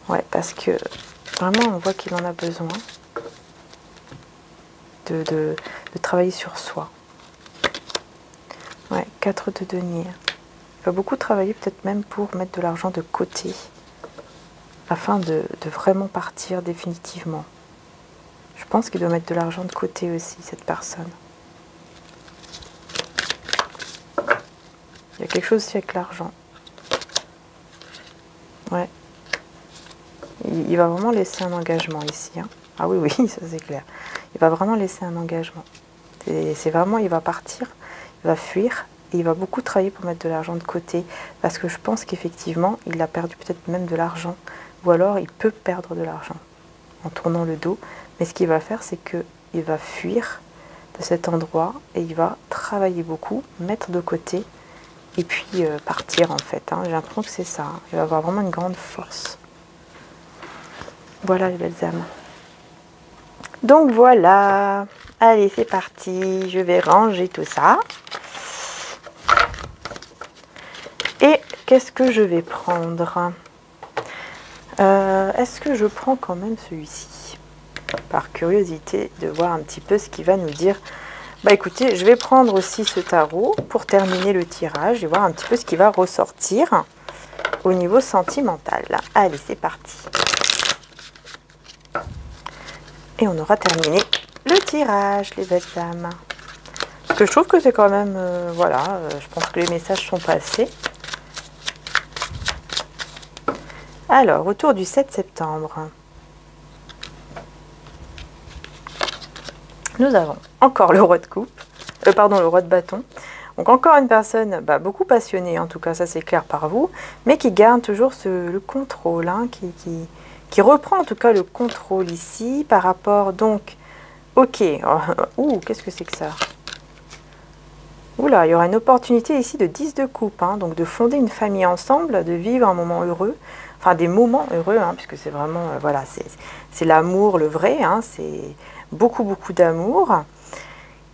A: Ouais, parce que vraiment, on voit qu'il en a besoin de travailler sur soi. Ouais, 4 de denier. va beaucoup travailler peut-être même pour mettre de l'argent de côté afin de vraiment partir définitivement. Je pense qu'il doit mettre de l'argent de côté aussi, cette personne. Il y a quelque chose aussi avec l'argent. Ouais. Il va vraiment laisser un engagement ici. Hein. Ah oui, oui, ça c'est clair. Il va vraiment laisser un engagement. C'est vraiment, il va partir, il va fuir. Et il va beaucoup travailler pour mettre de l'argent de côté. Parce que je pense qu'effectivement, il a perdu peut-être même de l'argent. Ou alors, il peut perdre de l'argent en tournant le dos. Mais ce qu'il va faire, c'est qu'il va fuir de cet endroit. Et il va travailler beaucoup, mettre de côté. Et puis partir en fait. Hein. J'ai l'impression que c'est ça. Hein. Il va avoir vraiment une grande force. Voilà les belles âmes. Donc voilà. Allez, c'est parti. Je vais ranger tout ça. Et qu'est-ce que je vais prendre? Est-ce que je prends quand même celui-ci? Par curiosité de voir un petit peu ce qu'il va nous dire. Bah écoutez, je vais prendre aussi ce tarot pour terminer le tirage et voir un petit peu ce qui va ressortir au niveau sentimental. Allez, c'est parti. Et on aura terminé le tirage, les belles âmes. Parce que je trouve que c'est quand même... voilà, je pense que les messages sont passés. Alors, autour du 7 septembre, nous avons encore le roi de coupe, pardon, le roi de bâton. Donc encore une personne beaucoup passionnée, en tout cas ça c'est clair par vous, mais qui garde toujours le contrôle, hein, qui reprend en tout cas le contrôle ici par rapport donc, ok, ouh, qu'est-ce que c'est que ça? Oula, il y aura une opportunité ici de 10 de coupe, hein, donc de fonder une famille ensemble, de vivre un moment heureux, enfin des moments heureux, hein, puisque c'est vraiment, voilà, c'est l'amour, le vrai, hein, c'est beaucoup d'amour.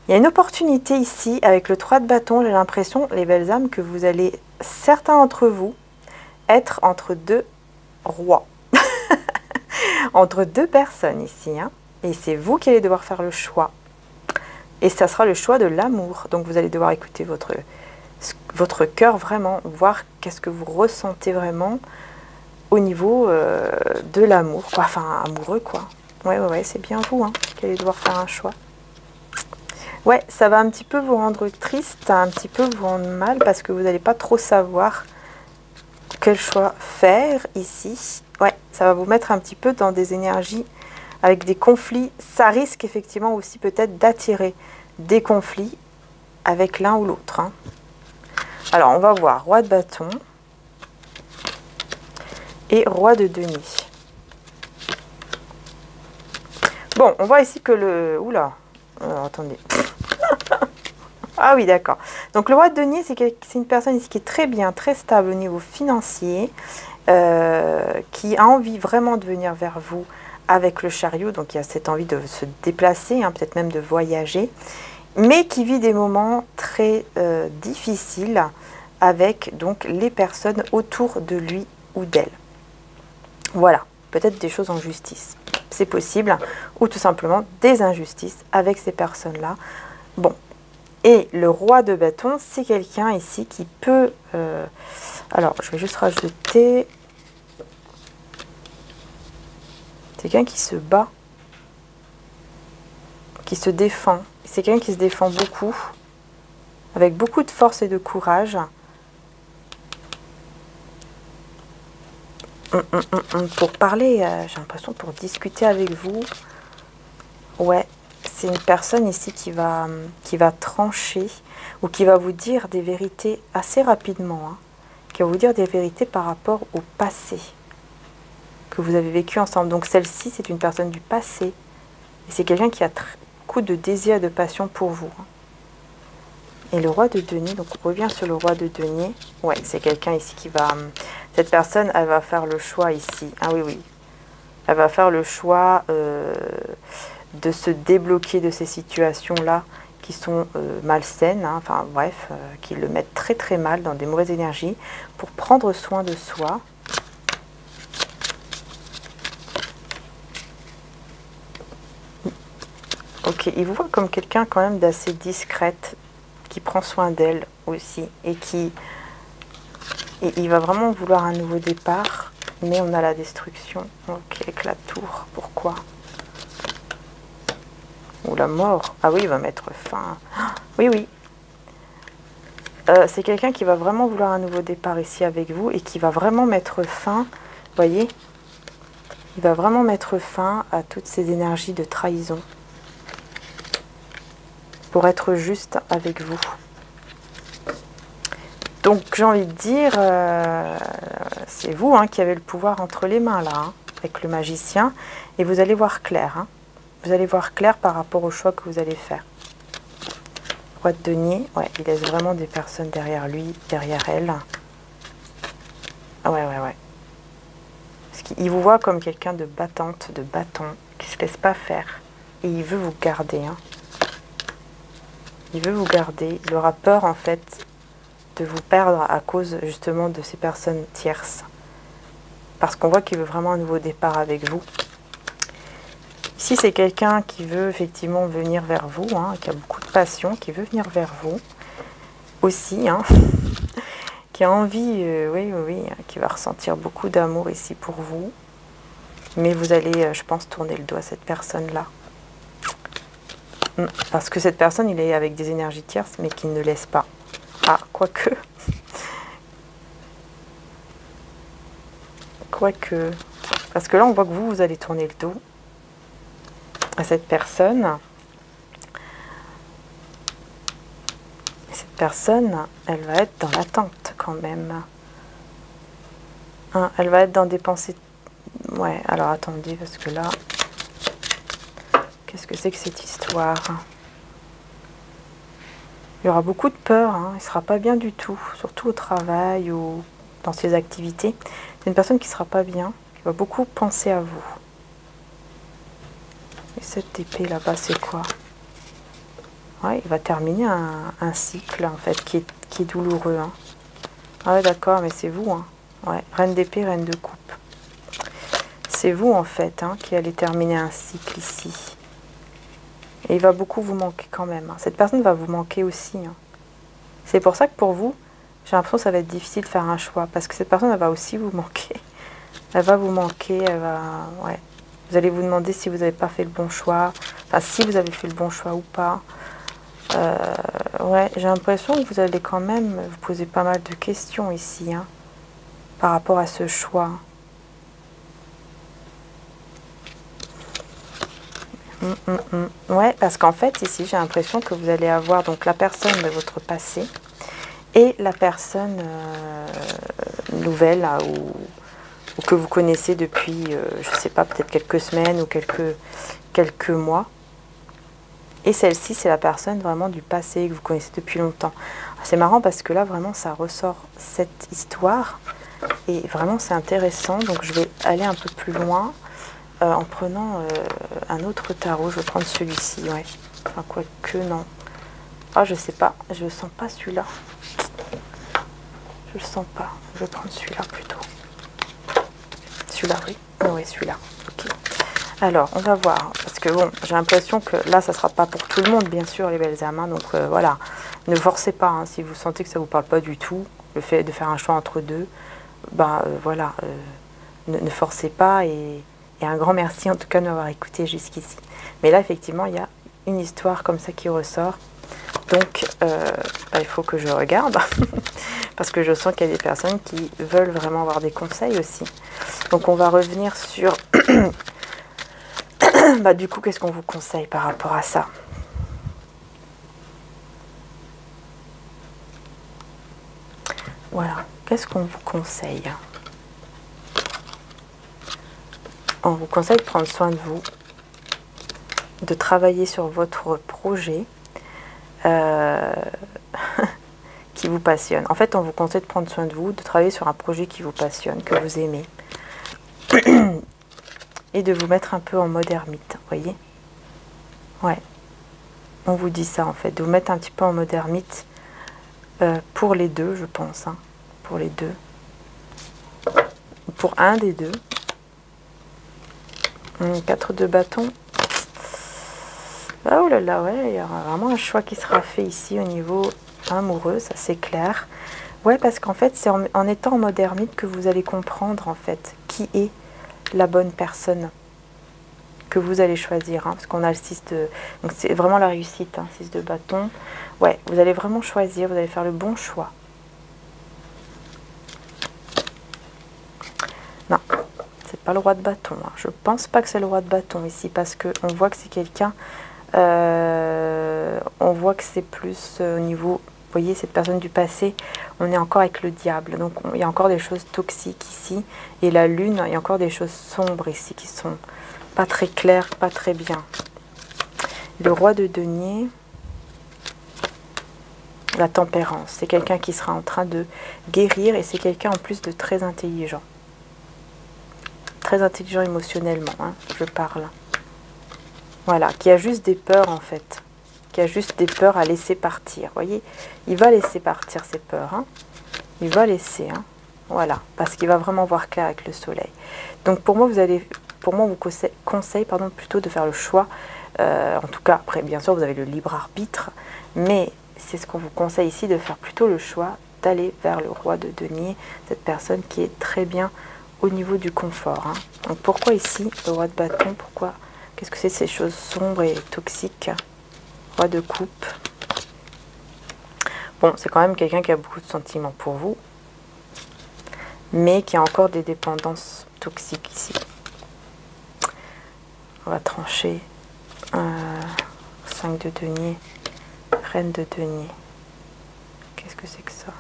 A: Il y a une opportunité ici avec le 3 de bâton, j'ai l'impression, les belles âmes, que vous allez, certains d'entre vous, être entre deux rois, entre deux personnes ici, hein, et c'est vous qui allez devoir faire le choix. Et ça sera le choix de l'amour. Donc vous allez devoir écouter votre cœur vraiment, voir qu'est-ce que vous ressentez vraiment au niveau de l'amour. Enfin, amoureux quoi. Ouais, c'est bien vous hein, qui allez devoir faire un choix. Ouais, ça va un petit peu vous rendre triste, un petit peu vous rendre mal parce que vous n'allez pas trop savoir quel choix faire ici. Ouais, ça va vous mettre un petit peu dans des énergies avec des conflits. Ça risque effectivement aussi peut-être d'attirer des conflits avec l'un ou l'autre. Hein. Alors, on va voir roi de bâton et roi de denier. Bon, on voit ici que le... Oula, attendez. Ah oui, d'accord. Donc, le roi de denier, c'est une personne ici qui est très bien, très stable au niveau financier, qui a envie vraiment de venir vers vous avec le chariot, donc il y a cette envie de se déplacer, hein, peut-être même de voyager, mais qui vit des moments très difficiles avec donc les personnes autour de lui ou d'elle. Voilà, peut-être des choses en justice, c'est possible, ou tout simplement des injustices avec ces personnes-là. Bon, et le roi de bâton, c'est quelqu'un ici qui peut... alors, je vais juste rajouter... C'est quelqu'un qui se bat, qui se défend. C'est quelqu'un qui se défend beaucoup, avec beaucoup de force et de courage. Pour parler, j'ai l'impression pour discuter avec vous. Ouais, c'est une personne ici qui va trancher ou qui va vous dire des vérités assez rapidement. Hein, qui va vous dire des vérités par rapport au passé que vous avez vécu ensemble. Donc celle-ci, c'est une personne du passé. Et c'est quelqu'un qui a beaucoup de désir et de passion pour vous. Et le roi de denier, donc on revient sur le roi de denier. Ouais, c'est quelqu'un ici qui va... Cette personne, elle va faire le choix ici. Ah oui, oui. Elle va faire le choix de se débloquer de ces situations-là qui sont malsaines. Hein, enfin bref, qui le mettent très mal dans des mauvaises énergies pour prendre soin de soi. Ok, il vous voit comme quelqu'un quand même d'assez discrète, qui prend soin d'elle aussi, et qui Et il va vraiment vouloir un nouveau départ, mais on a la destruction. Ok, avec la tour. Pourquoi? Ou la mort. Ah oui, il va mettre fin. Oui, oui. C'est quelqu'un qui va vraiment vouloir un nouveau départ ici avec vous et qui va vraiment mettre fin, vous voyez, il va vraiment mettre fin à toutes ces énergies de trahison pour être juste avec vous. Donc j'ai envie de dire, c'est vous hein, qui avez le pouvoir entre les mains là, hein, avec le magicien, et vous allez voir clair. Hein. Vous allez voir clair par rapport au choix que vous allez faire. Roi de denier, ouais, il laisse vraiment des personnes derrière lui, derrière elle. Ah ouais, ouais, ouais. Parce qu'il vous voit comme quelqu'un de battante, de bâton, qui ne se laisse pas faire. Et il veut vous garder. Hein. Il veut vous garder. Il aura peur, en fait, de vous perdre à cause, justement, de ces personnes tierces. Parce qu'on voit qu'il veut vraiment un nouveau départ avec vous. Ici, c'est quelqu'un qui veut effectivement venir vers vous, hein, qui a beaucoup de passion, qui veut venir vers vous aussi, hein, qui a envie, oui, oui, oui, qui va ressentir beaucoup d'amour ici pour vous. Mais vous allez, je pense, tourner le dos à cette personne-là. Parce que cette personne, il est avec des énergies tierces, mais qui ne laisse pas. Ah, quoique. Quoique. Parce que là, on voit que vous allez tourner le dos à cette personne. Et cette personne, elle va être dans l'attente quand même. Hein, elle va être dans des pensées... Ouais, alors attendez, parce que là... Qu'est-ce que c'est que cette histoire? Il y aura beaucoup de peur, hein, il ne sera pas bien du tout, surtout au travail ou dans ses activités. C'est une personne qui ne sera pas bien, qui va beaucoup penser à vous. Et cette épée là-bas, c'est quoi? Ouais, il va terminer un cycle, en fait, qui est douloureux. Hein. Ah ouais, d'accord, mais c'est vous. Hein. Ouais, reine d'épée, reine de coupe. C'est vous, en fait, hein, qui allez terminer un cycle ici. Et il va beaucoup vous manquer quand même. Hein. Cette personne va vous manquer aussi. Hein. C'est pour ça que pour vous, j'ai l'impression que ça va être difficile de faire un choix. Parce que cette personne, elle va aussi vous manquer. Elle va vous manquer, elle va... Ouais. Vous allez vous demander si vous n'avez pas fait le bon choix. Enfin, si vous avez fait le bon choix ou pas. Ouais, j'ai l'impression que vous allez quand même vous poser pas mal de questions ici. Hein, par rapport à ce choix. Ouais, parce qu'en fait, ici, j'ai l'impression que vous allez avoir donc la personne de votre passé et la personne nouvelle là, ou que vous connaissez depuis, je ne sais pas, peut-être quelques semaines ou quelques mois. Et celle-ci, c'est la personne vraiment du passé que vous connaissez depuis longtemps. C'est marrant parce que là, vraiment, ça ressort cette histoire. Et vraiment, c'est intéressant. Donc, je vais aller un peu plus loin. En prenant un autre tarot, je vais prendre celui-ci, ouais. Enfin, quoique, non. Ah, je sais pas, je le sens pas celui-là. Je le sens pas. Je vais prendre celui-là plutôt. Celui-là, oui. Oui, celui-là. Ok. Alors, on va voir. Parce que bon, j'ai l'impression que là, ça sera pas pour tout le monde, bien sûr, les belles âmes. Hein, donc voilà. Ne forcez pas. Hein, si vous sentez que ça vous parle pas du tout, le fait de faire un choix entre deux, bah voilà. Ne forcez pas et un grand merci en tout cas de m'avoir écouté jusqu'ici. Mais là, effectivement, il y a une histoire comme ça qui ressort. Donc, il faut que je regarde. Parce que je sens qu'il y a des personnes qui veulent vraiment avoir des conseils aussi. Donc, on va revenir sur... bah, du coup, qu'est-ce qu'on vous conseille par rapport à ça? Voilà. Qu'est-ce qu'on vous conseille? On vous conseille de prendre soin de vous, de travailler sur votre projet qui vous passionne. En fait, on vous conseille de prendre soin de vous, de travailler sur un projet qui vous passionne, que vous aimez, et de vous mettre un peu en mode ermite, vous voyez? Ouais, on vous dit ça en fait, de vous mettre un petit peu en mode ermite pour les deux, je pense, hein, pour les deux, pour un des deux. 4 de bâton. Oh là là, ouais, il y aura vraiment un choix qui sera fait ici au niveau amoureux, ça c'est clair. Ouais, parce qu'en fait, c'est en étant en mode ermite que vous allez comprendre, en fait, qui est la bonne personne que vous allez choisir. Hein, parce qu'on a le 6 de... Donc, c'est vraiment la réussite, hein, 6 de bâton. Ouais, vous allez vraiment choisir, vous allez faire le bon choix. Non, c'est pas le roi de bâton. Hein. Je pense pas que c'est le roi de bâton ici, parce qu'on voit que c'est quelqu'un... on voit que c'est plus au niveau... Vous voyez, cette personne du passé, on est encore avec le diable. Donc, il y a encore des choses toxiques ici. Et la lune, il y a encore des choses sombres ici qui sont pas très claires, pas très bien. Le roi de denier, la tempérance. C'est quelqu'un qui sera en train de guérir et c'est quelqu'un en plus de très intelligent. Très intelligent émotionnellement, hein, je parle. Voilà, qui a juste des peurs en fait. Qui a juste des peurs à laisser partir. Vous voyez, il va laisser partir ses peurs. Hein. Il va laisser. Hein. Voilà, parce qu'il va vraiment voir clair avec le soleil. Donc pour moi, on vous conseille pardon, plutôt de faire le choix. En tout cas, après, bien sûr, vous avez le libre arbitre. Mais c'est ce qu'on vous conseille ici, de faire plutôt le choix d'aller vers le roi de denier. Cette personne qui est très bien au niveau du confort. Hein. Donc pourquoi ici, le roi de bâton? Pourquoi? Qu'est-ce que c'est ces choses sombres et toxiques? Roi de coupe. Bon, c'est quand même quelqu'un qui a beaucoup de sentiments pour vous, mais qui a encore des dépendances toxiques ici. On va trancher. 5 de denier, reine de denier. Qu'est-ce que c'est que ça?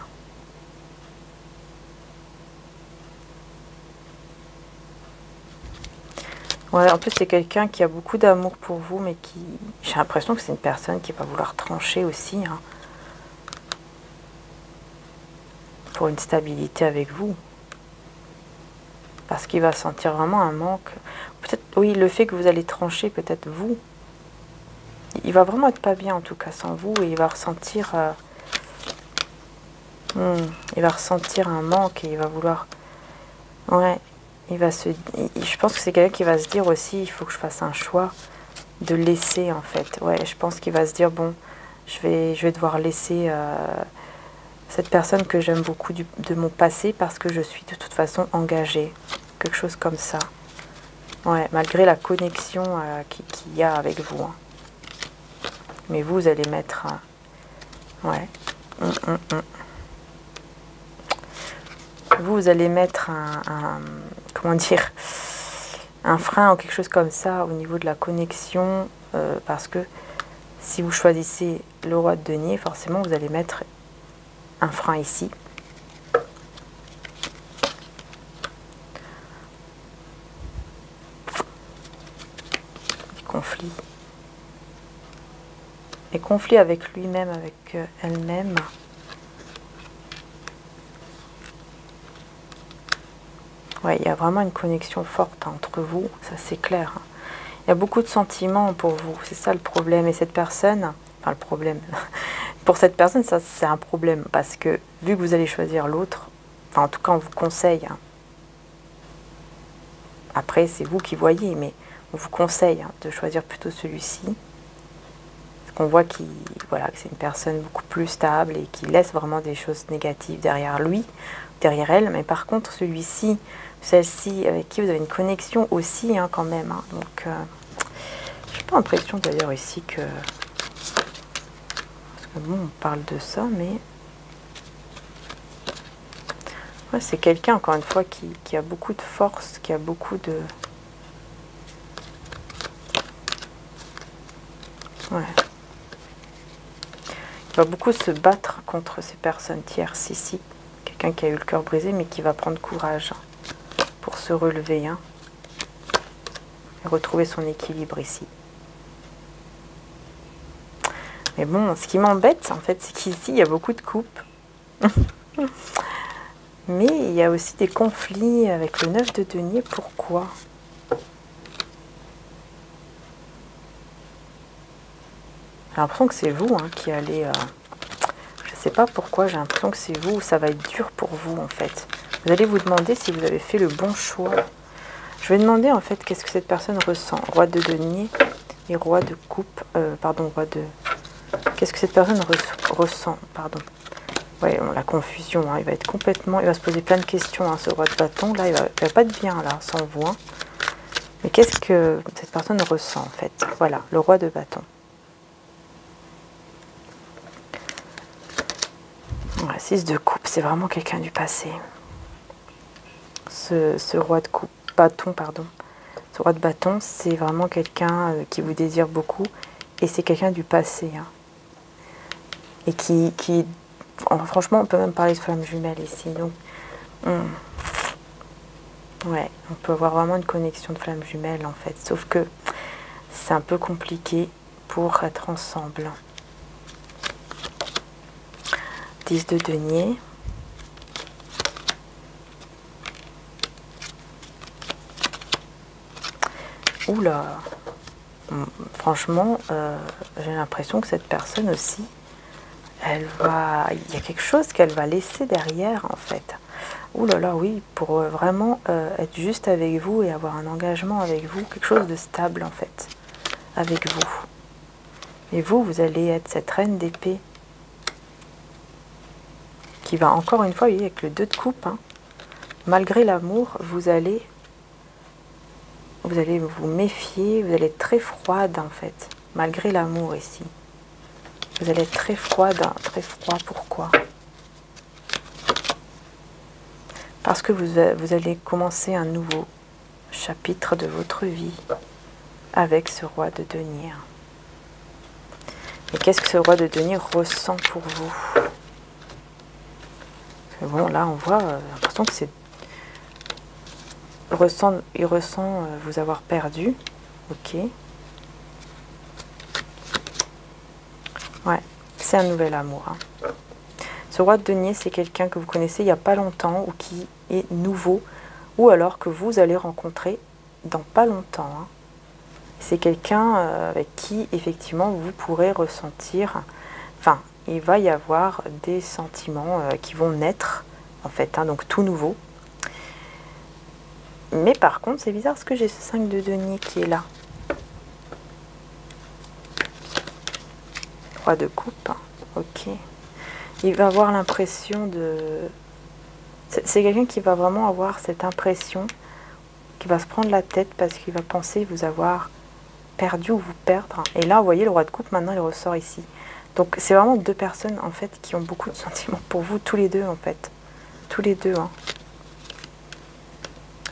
A: Ouais, en plus c'est quelqu'un qui a beaucoup d'amour pour vous, mais qui... J'ai l'impression que c'est une personne qui va vouloir trancher aussi, hein, pour une stabilité avec vous. Parce qu'il va sentir vraiment un manque. Peut-être, oui, le fait que vous allez trancher, peut-être vous. Il va vraiment être pas bien, en tout cas, sans vous, et il va ressentir... il va ressentir un manque, et il va vouloir... Ouais. Je pense que c'est quelqu'un qui va se dire aussi, il faut que je fasse un choix de laisser en fait. Ouais, je pense qu'il va se dire, bon, je vais devoir laisser cette personne que j'aime beaucoup de mon passé parce que je suis de toute façon engagée. Quelque chose comme ça. Ouais, malgré la connexion qu'il y a avec vous. Hein. Mais vous allez mettre... ouais. Vous allez mettre comment dire, un frein ou quelque chose comme ça au niveau de la connexion, parce que si vous choisissez le roi de denier, forcément vous allez mettre un frein ici. Des conflits. Des conflits avec lui-même, avec elle-même. Ouais, il y a vraiment une connexion forte entre vous, ça c'est clair. Il y a beaucoup de sentiments pour vous, c'est ça le problème. Et cette personne, enfin le problème, pour cette personne, ça c'est un problème. Parce que vu que vous allez choisir l'autre, enfin en tout cas on vous conseille, hein. Après c'est vous qui voyez, mais on vous conseille de choisir plutôt celui-ci. Parce qu'on voit voilà, que c'est une personne beaucoup plus stable et qui laisse vraiment des choses négatives derrière lui, derrière elle. Mais par contre celui-ci, celle-ci avec qui vous avez une connexion aussi, hein, quand même. Hein. Donc, j'ai pas l'impression d'ailleurs ici que... Parce que bon, on parle de ça, mais... Ouais, c'est quelqu'un, encore une fois, qui a beaucoup de force, qui a beaucoup de... Ouais. Il va beaucoup se battre contre ces personnes tierces ici. Quelqu'un qui a eu le cœur brisé, mais qui va prendre courage pour se relever, hein, et retrouver son équilibre ici. Mais bon, ce qui m'embête, en fait, c'est qu'ici, il y a beaucoup de coupes. Mais il y a aussi des conflits avec le 9 de denier. Pourquoi? J'ai l'impression que c'est vous, hein, qui allez... je sais pas pourquoi, j'ai l'impression que c'est vous. Ça va être dur pour vous, en fait. Vous allez vous demander si vous avez fait le bon choix. Je vais demander, en fait, qu'est-ce que cette personne ressent. Roi de denier et roi de coupe. Pardon, roi de... Qu'est-ce que cette personne ressent, pardon. Ouais, la confusion, hein, il va être complètement... Il va se poser plein de questions, hein, ce roi de bâton. Là, il va pas être bien, là, sans vous. Hein. Mais qu'est-ce que cette personne ressent, en fait? Voilà, le roi de bâton. Ouais, 6 de coupe, c'est vraiment quelqu'un du passé. Ce roi de coupe, bâton, pardon. Ce roi de bâton, c'est vraiment quelqu'un qui vous désire beaucoup. Et c'est quelqu'un du passé. Hein. Et qui... Franchement, on peut même parler de flamme jumelle ici. Donc, ouais, on peut avoir vraiment une connexion de flamme jumelle, en fait. Sauf que c'est un peu compliqué pour être ensemble. 10 de denier. Oula, franchement, j'ai l'impression que cette personne aussi, il y a quelque chose qu'elle va laisser derrière, en fait. Ouh là là, oui, pour vraiment être juste avec vous et avoir un engagement avec vous, quelque chose de stable, en fait, avec vous. Et vous, vous allez être cette reine d'épée qui va, encore une fois, vous voyez, avec le 2 de coupe, hein, malgré l'amour, vous allez vous méfier, vous allez être très froide, en fait, malgré l'amour ici. Vous allez être très froide, très froid. Pourquoi? Parce que vous allez commencer un nouveau chapitre de votre vie avec ce roi de denier. Et qu'est-ce que ce roi de denier ressent pour vous? Bon, là, on voit, l'impression que c'est... Il ressent vous avoir perdu. Ok. Ouais, c'est un nouvel amour. Hein. Ce roi de denier, c'est quelqu'un que vous connaissez il n'y a pas longtemps ou qui est nouveau, ou alors que vous allez rencontrer dans pas longtemps. Hein. C'est quelqu'un avec qui, effectivement, vous pourrez ressentir... Enfin, il va y avoir des sentiments qui vont naître, en fait, hein, donc tout nouveau. Mais par contre, c'est bizarre parce que j'ai ce 5 de denier qui est là. Roi de coupe, hein. Ok. Il va avoir l'impression de... C'est quelqu'un qui va vraiment avoir cette impression, qui va se prendre la tête parce qu'il va penser vous avoir perdu ou vous perdre. Et là, vous voyez, le roi de coupe, maintenant, il ressort ici. Donc, c'est vraiment 2 personnes, en fait, qui ont beaucoup de sentiments pour vous, tous les deux, en fait. Tous les deux, hein.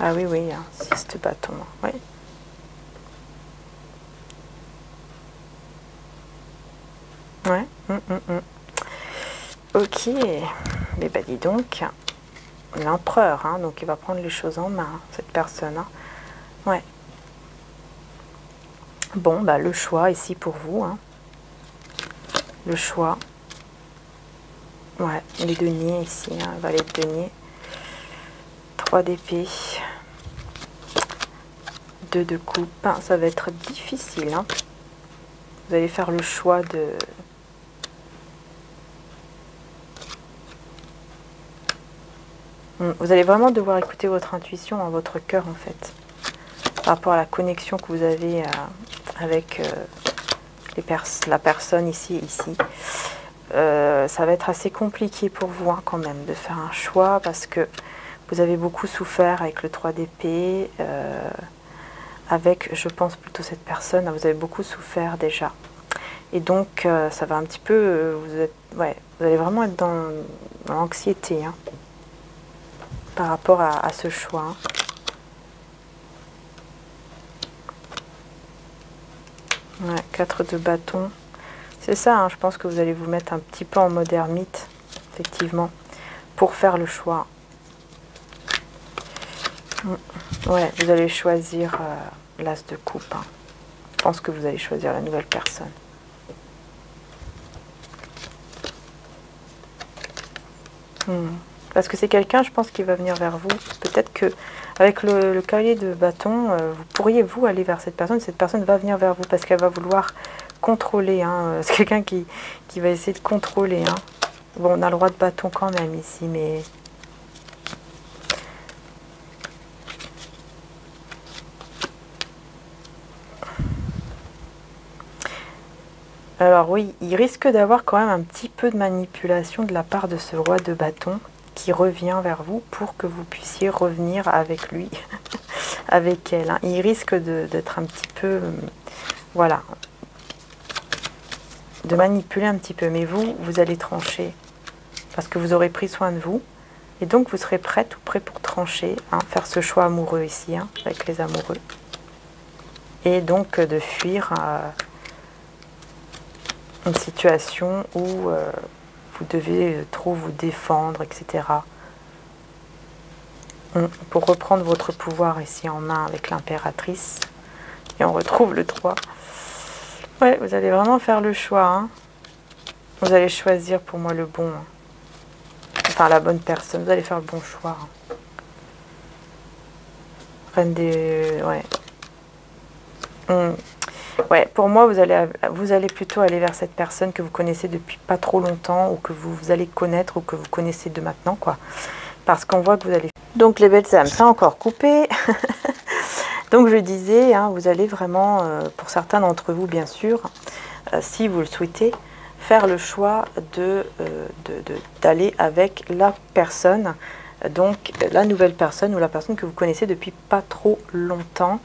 A: Ah oui, oui, hein, 6 de bâton, hein. Oui. Ouais. Ok. Mais bah dis donc, l'empereur, hein, donc il va prendre les choses en main, cette personne. Hein. Ouais. Bon, bah le choix ici pour vous. Hein. Le choix. Ouais, les deniers ici, hein, valet de denier. 3 d'épée. 2 de coupe. Ah, ça va être difficile. Hein. Vous allez faire le choix de... Vous allez vraiment devoir écouter votre intuition, hein, votre cœur en fait, par rapport à la connexion que vous avez avec la personne ici et ici. Ça va être assez compliqué pour vous hein, quand même de faire un choix parce que vous avez beaucoup souffert avec le 3 d'épée, avec je pense plutôt cette personne, vous avez beaucoup souffert déjà. Et donc ça va un petit peu, vous allez vraiment être dans l'anxiété. Hein. Par rapport à ce choix. Ouais, 4 de bâton. C'est ça, hein, je pense que vous allez vous mettre un petit peu en mode ermite, effectivement, pour faire le choix. Ouais, vous allez choisir l'as de coupe. Hein. Je pense que vous allez choisir la nouvelle personne. Parce que c'est quelqu'un, je pense, qui va venir vers vous. Peut-être que avec le cavalier de bâton, vous pourriez, vous, aller vers cette personne. Cette personne va venir vers vous parce qu'elle va vouloir contrôler. Hein. C'est quelqu'un qui va essayer de contrôler. Hein. Bon, on a le roi de bâton quand même ici, mais... Alors oui, il risque d'avoir quand même un petit peu de manipulation de la part de ce roi de bâton qui revient vers vous pour que vous puissiez revenir avec lui, avec elle. Hein. Il risque d'être un petit peu, voilà, de manipuler un petit peu. Mais vous, vous allez trancher parce que vous aurez pris soin de vous. Et donc vous serez prête ou prêt pour trancher, hein, faire ce choix amoureux ici, hein, avec les amoureux. Et donc de fuir une situation où vous devez trop vous défendre, etc. Pour reprendre votre pouvoir ici en main avec l'impératrice. Et on retrouve le 3. Ouais, vous allez vraiment faire le choix. Hein. Vous allez choisir pour moi le bon. Hein. Enfin, la bonne personne. Vous allez faire le bon choix. Hein. Reine des... Ouais. Ouais, pour moi, vous allez plutôt aller vers cette personne que vous connaissez depuis pas trop longtemps ou que vous allez connaître ou que vous connaissez de maintenant, quoi. Parce qu'on voit que vous allez... Donc, les belles âmes, ça a encore coupé. Donc, je disais, hein, vous allez vraiment, pour certains d'entre vous, bien sûr, si vous le souhaitez, faire le choix d'aller avec la personne, donc la nouvelle personne ou la personne que vous connaissez depuis pas trop longtemps.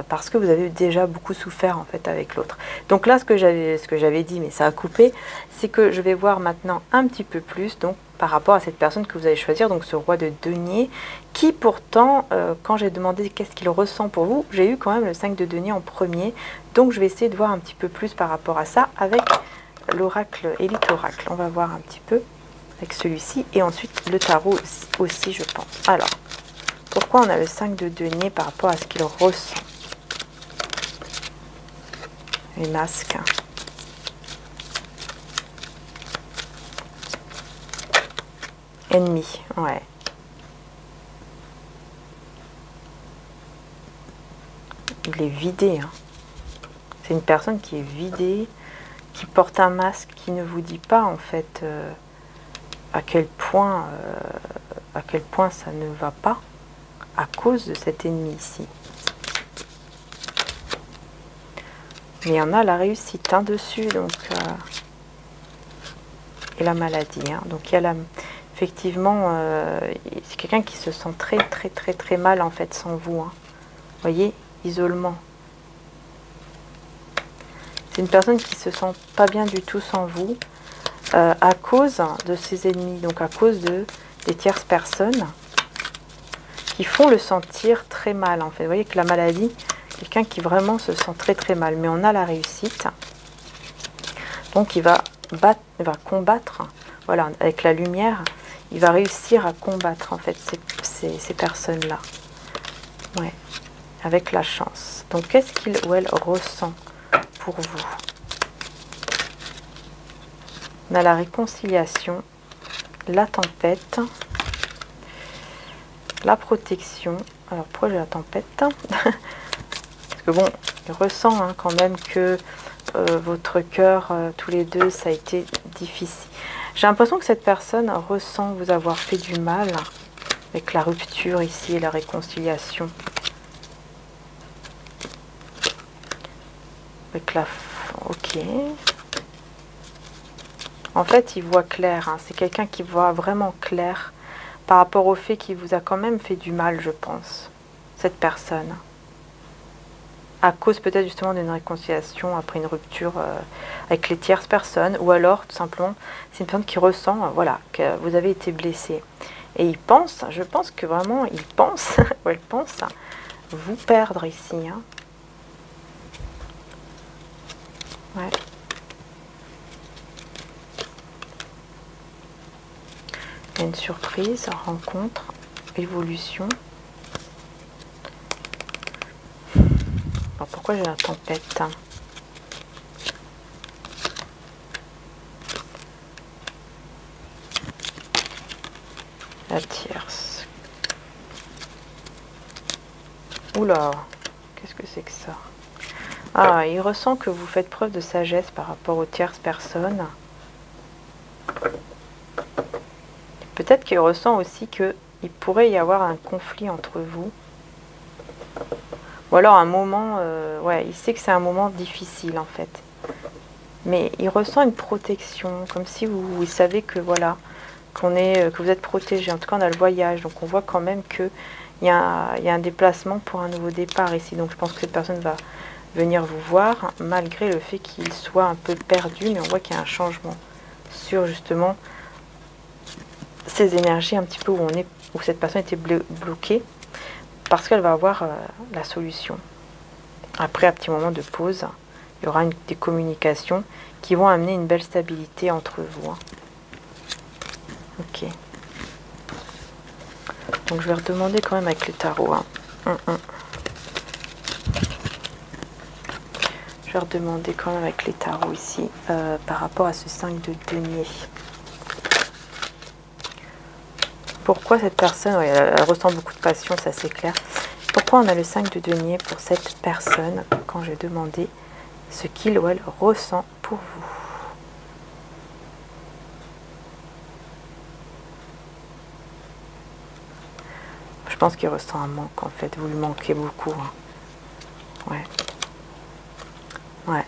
A: Parce que vous avez déjà beaucoup souffert en fait avec l'autre. Donc là, ce que j'avais dit, mais ça a coupé, c'est que je vais voir maintenant un petit peu plus donc par rapport à cette personne que vous allez choisir, donc ce roi de denier, qui pourtant, quand j'ai demandé qu'est-ce qu'il ressent pour vous, j'ai eu quand même le 5 de denier en premier. Donc je vais essayer de voir un petit peu plus par rapport à ça avec l'oracle Élite Oracle. On va voir un petit peu avec celui-ci et ensuite le tarot aussi, je pense. Alors, pourquoi on a le 5 de denier par rapport à ce qu'il ressent? Les masques. Ennemi, ouais. Il est vidé. Hein. C'est une personne qui est vidée, qui porte un masque, qui ne vous dit pas en fait à quel point ça ne va pas. À cause de cet ennemi ici. Mais il y en a la réussite hein, dessus, donc et la maladie. Hein. Donc il y a effectivement, c'est quelqu'un qui se sent très mal en fait sans vous. Hein. Vous voyez, isolement. C'est une personne qui se sent pas bien du tout sans vous, à cause de ses ennemis, donc à cause des tierces personnes. Qui font le sentir très mal en fait. Vous voyez que la maladie, quelqu'un qui vraiment se sent très mal, mais on a la réussite. Donc il va combattre, voilà, avec la lumière, il va réussir à combattre en fait ces personnes-là. Ouais, avec la chance. Donc qu'est-ce qu'il ou elle ressent pour vous? On a la réconciliation, la tempête. La protection. Alors pourquoi j'ai la tempête? Parce que bon, il ressent hein, quand même que votre cœur, tous les deux, ça a été difficile. J'ai l'impression que cette personne ressent vous avoir fait du mal avec la rupture ici et la réconciliation. Avec la... Ok. En fait, il voit clair. Hein. C'est quelqu'un qui voit vraiment clair. Par rapport au fait qu'il vous a quand même fait du mal, je pense, cette personne. À cause peut-être justement d'une réconciliation après une rupture avec les tierces personnes. Ou alors, tout simplement, c'est une personne qui ressent voilà, que vous avez été blessé. Et il pense, je pense que vraiment, il pense, ou elle pense, vous perdre ici. Hein. Ouais. Il y a une surprise, rencontre, évolution. Alors pourquoi j'ai la tempête? La tierce. Oula, qu'est-ce que c'est que ça? Ah, il ressent que vous faites preuve de sagesse par rapport aux tierces personnes. Peut-être qu'il ressent aussi qu'il pourrait y avoir un conflit entre vous. Ou alors un moment, ouais, il sait que c'est un moment difficile en fait. mais il ressent une protection, comme si il savait que voilà, que vous êtes protégé. En tout cas, on a le voyage, donc on voit quand même qu'il y a un déplacement pour un nouveau départ ici. Donc je pense que cette personne va venir vous voir, malgré le fait qu'il soit un peu perdu, mais on voit qu'il y a un changement sur justement ces énergies un petit peu où cette personne était bloquée, parce qu'elle va avoir la solution. Après un petit moment de pause, il y aura des communications qui vont amener une belle stabilité entre vous. Hein. Ok. Donc je vais redemander quand même avec le tarot. Hein. Je vais redemander quand même avec les tarots ici par rapport à ce 5 de denier. Pourquoi cette personne, ouais, elle ressent beaucoup de passion, ça c'est clair. Pourquoi on a le 5 de denier pour cette personne quand je vais demander ce qu'il ou elle ressent pour vous? Je pense qu'il ressent un manque en fait, vous lui manquez beaucoup. Hein. Ouais. Ouais.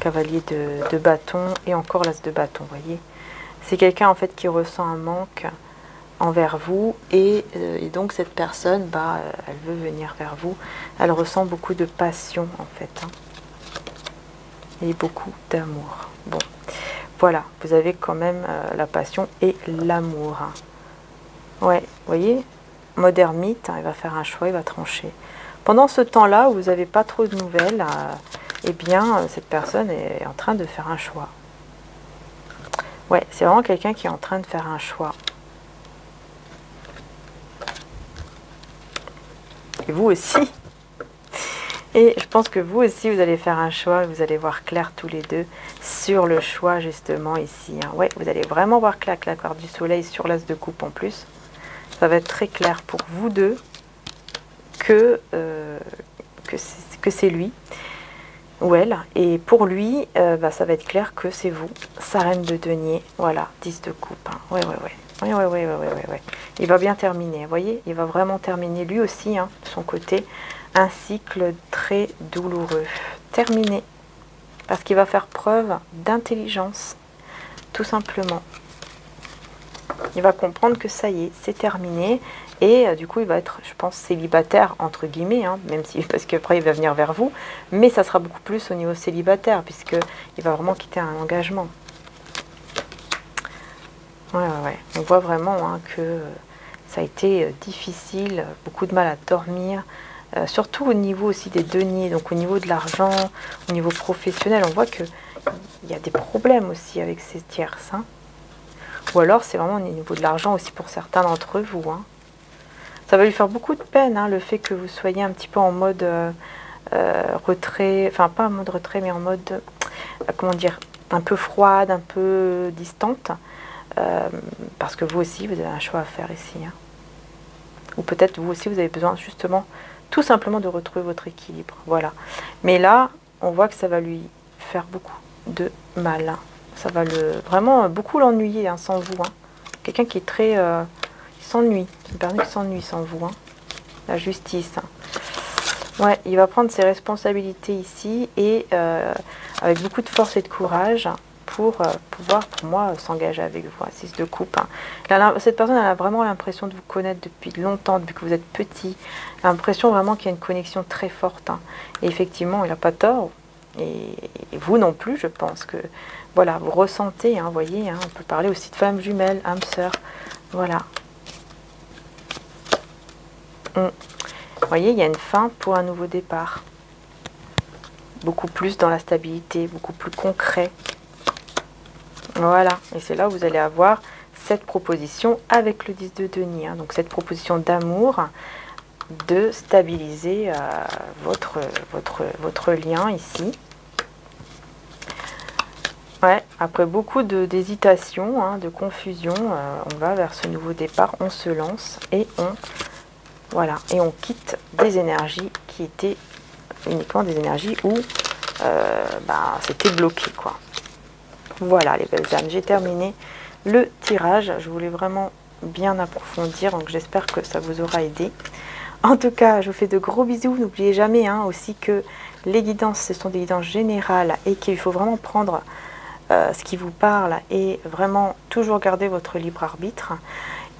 A: Cavalier de bâton et encore l'as de bâton, vous voyez. C'est quelqu'un en fait qui ressent un manque envers vous et donc cette personne, elle veut venir vers vous. Elle ressent beaucoup de passion en fait. Hein. Et beaucoup d'amour. Bon, voilà, vous avez quand même la passion et l'amour. Hein. Ouais, vous voyez, mode ermite, hein, il va faire un choix, il va trancher. Pendant ce temps-là, où vous n'avez pas trop de nouvelles, eh bien, cette personne est en train de faire un choix. Ouais, c'est vraiment quelqu'un qui est en train de faire un choix. Et vous aussi. Et je pense que vous aussi, vous allez faire un choix, vous allez voir clair tous les deux sur le choix justement ici. Hein. Ouais, vous allez vraiment voir clair la carte du soleil sur l'as de coupe en plus. Ça va être très clair pour vous deux que c'est lui ou elle. Et pour lui, ça va être clair que c'est vous, sa reine de denier. Voilà, 10 de coupe. Hein. Ouais. Ouais. Il va bien terminer, vous voyez, il va vraiment terminer lui aussi, hein, de son côté, un cycle très douloureux. Terminé. Parce qu'il va faire preuve d'intelligence, tout simplement. Il va comprendre que ça y est, c'est terminé. Et du coup, il va être, je pense, célibataire, entre guillemets, hein, même si, parce qu'après, il va venir vers vous. Mais ça sera beaucoup plus au niveau célibataire, puisqu'il va vraiment quitter un engagement. Ouais. On voit vraiment hein, que ça a été difficile, beaucoup de mal à dormir, surtout au niveau aussi des deniers, donc au niveau de l'argent, au niveau professionnel, on voit qu'il y a des problèmes aussi avec ces tierces. Hein. Ou alors c'est vraiment au niveau de l'argent aussi pour certains d'entre vous. Hein. Ça va lui faire beaucoup de peine, hein, le fait que vous soyez un petit peu en mode retrait, enfin pas en mode retrait, mais en mode, comment dire, un peu froide, un peu distante. Parce que vous aussi, vous avez un choix à faire ici. Hein. Ou peut-être vous aussi, vous avez besoin justement, tout simplement de retrouver votre équilibre. Voilà. Mais là, on voit que ça va lui faire beaucoup de mal. Hein. Ça va vraiment beaucoup l'ennuyer hein, sans vous. Hein. Quelqu'un qui est très... il s'ennuie. Une personne qui s'ennuie sans vous. Hein. La justice. Hein. Ouais, il va prendre ses responsabilités ici et avec beaucoup de force et de courage. Pour pouvoir, pour moi, s'engager avec vous. 6 de coupe. Hein. Cette personne elle a vraiment l'impression de vous connaître depuis longtemps, depuis que vous êtes petit. L'impression vraiment qu'il y a une connexion très forte. Hein. Et effectivement, il n'a pas tort. Et vous non plus, je pense que, voilà, vous ressentez, hein, voyez, hein, on peut parler aussi de femme jumelle, âme sœur. Voilà. Vous voyez, il y a une fin pour un nouveau départ. Beaucoup plus dans la stabilité, beaucoup plus concret. Voilà, et c'est là où vous allez avoir cette proposition avec le 10 de denier. Hein. Donc cette proposition d'amour, de stabiliser votre lien ici. Ouais, après beaucoup d'hésitation, hein, de confusion, on va vers ce nouveau départ, on se lance et on quitte des énergies qui étaient uniquement des énergies où c'était bloqué, quoi. Voilà les belles âmes, j'ai terminé le tirage. Je voulais vraiment bien approfondir, donc j'espère que ça vous aura aidé. En tout cas, je vous fais de gros bisous. N'oubliez jamais hein, aussi que les guidances, ce sont des guidances générales et qu'il faut vraiment prendre ce qui vous parle et vraiment toujours garder votre libre arbitre.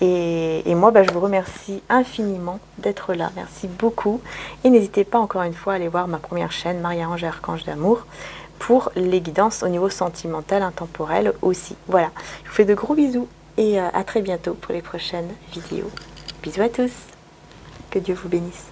A: Et moi, je vous remercie infiniment d'être là. Merci beaucoup. Et n'hésitez pas encore une fois à aller voir ma première chaîne, Maria-Ange Archange d'Amour, pour les guidances au niveau sentimental, intemporel aussi. Voilà, je vous fais de gros bisous et à très bientôt pour les prochaines vidéos. Bisous à tous. Que Dieu vous bénisse.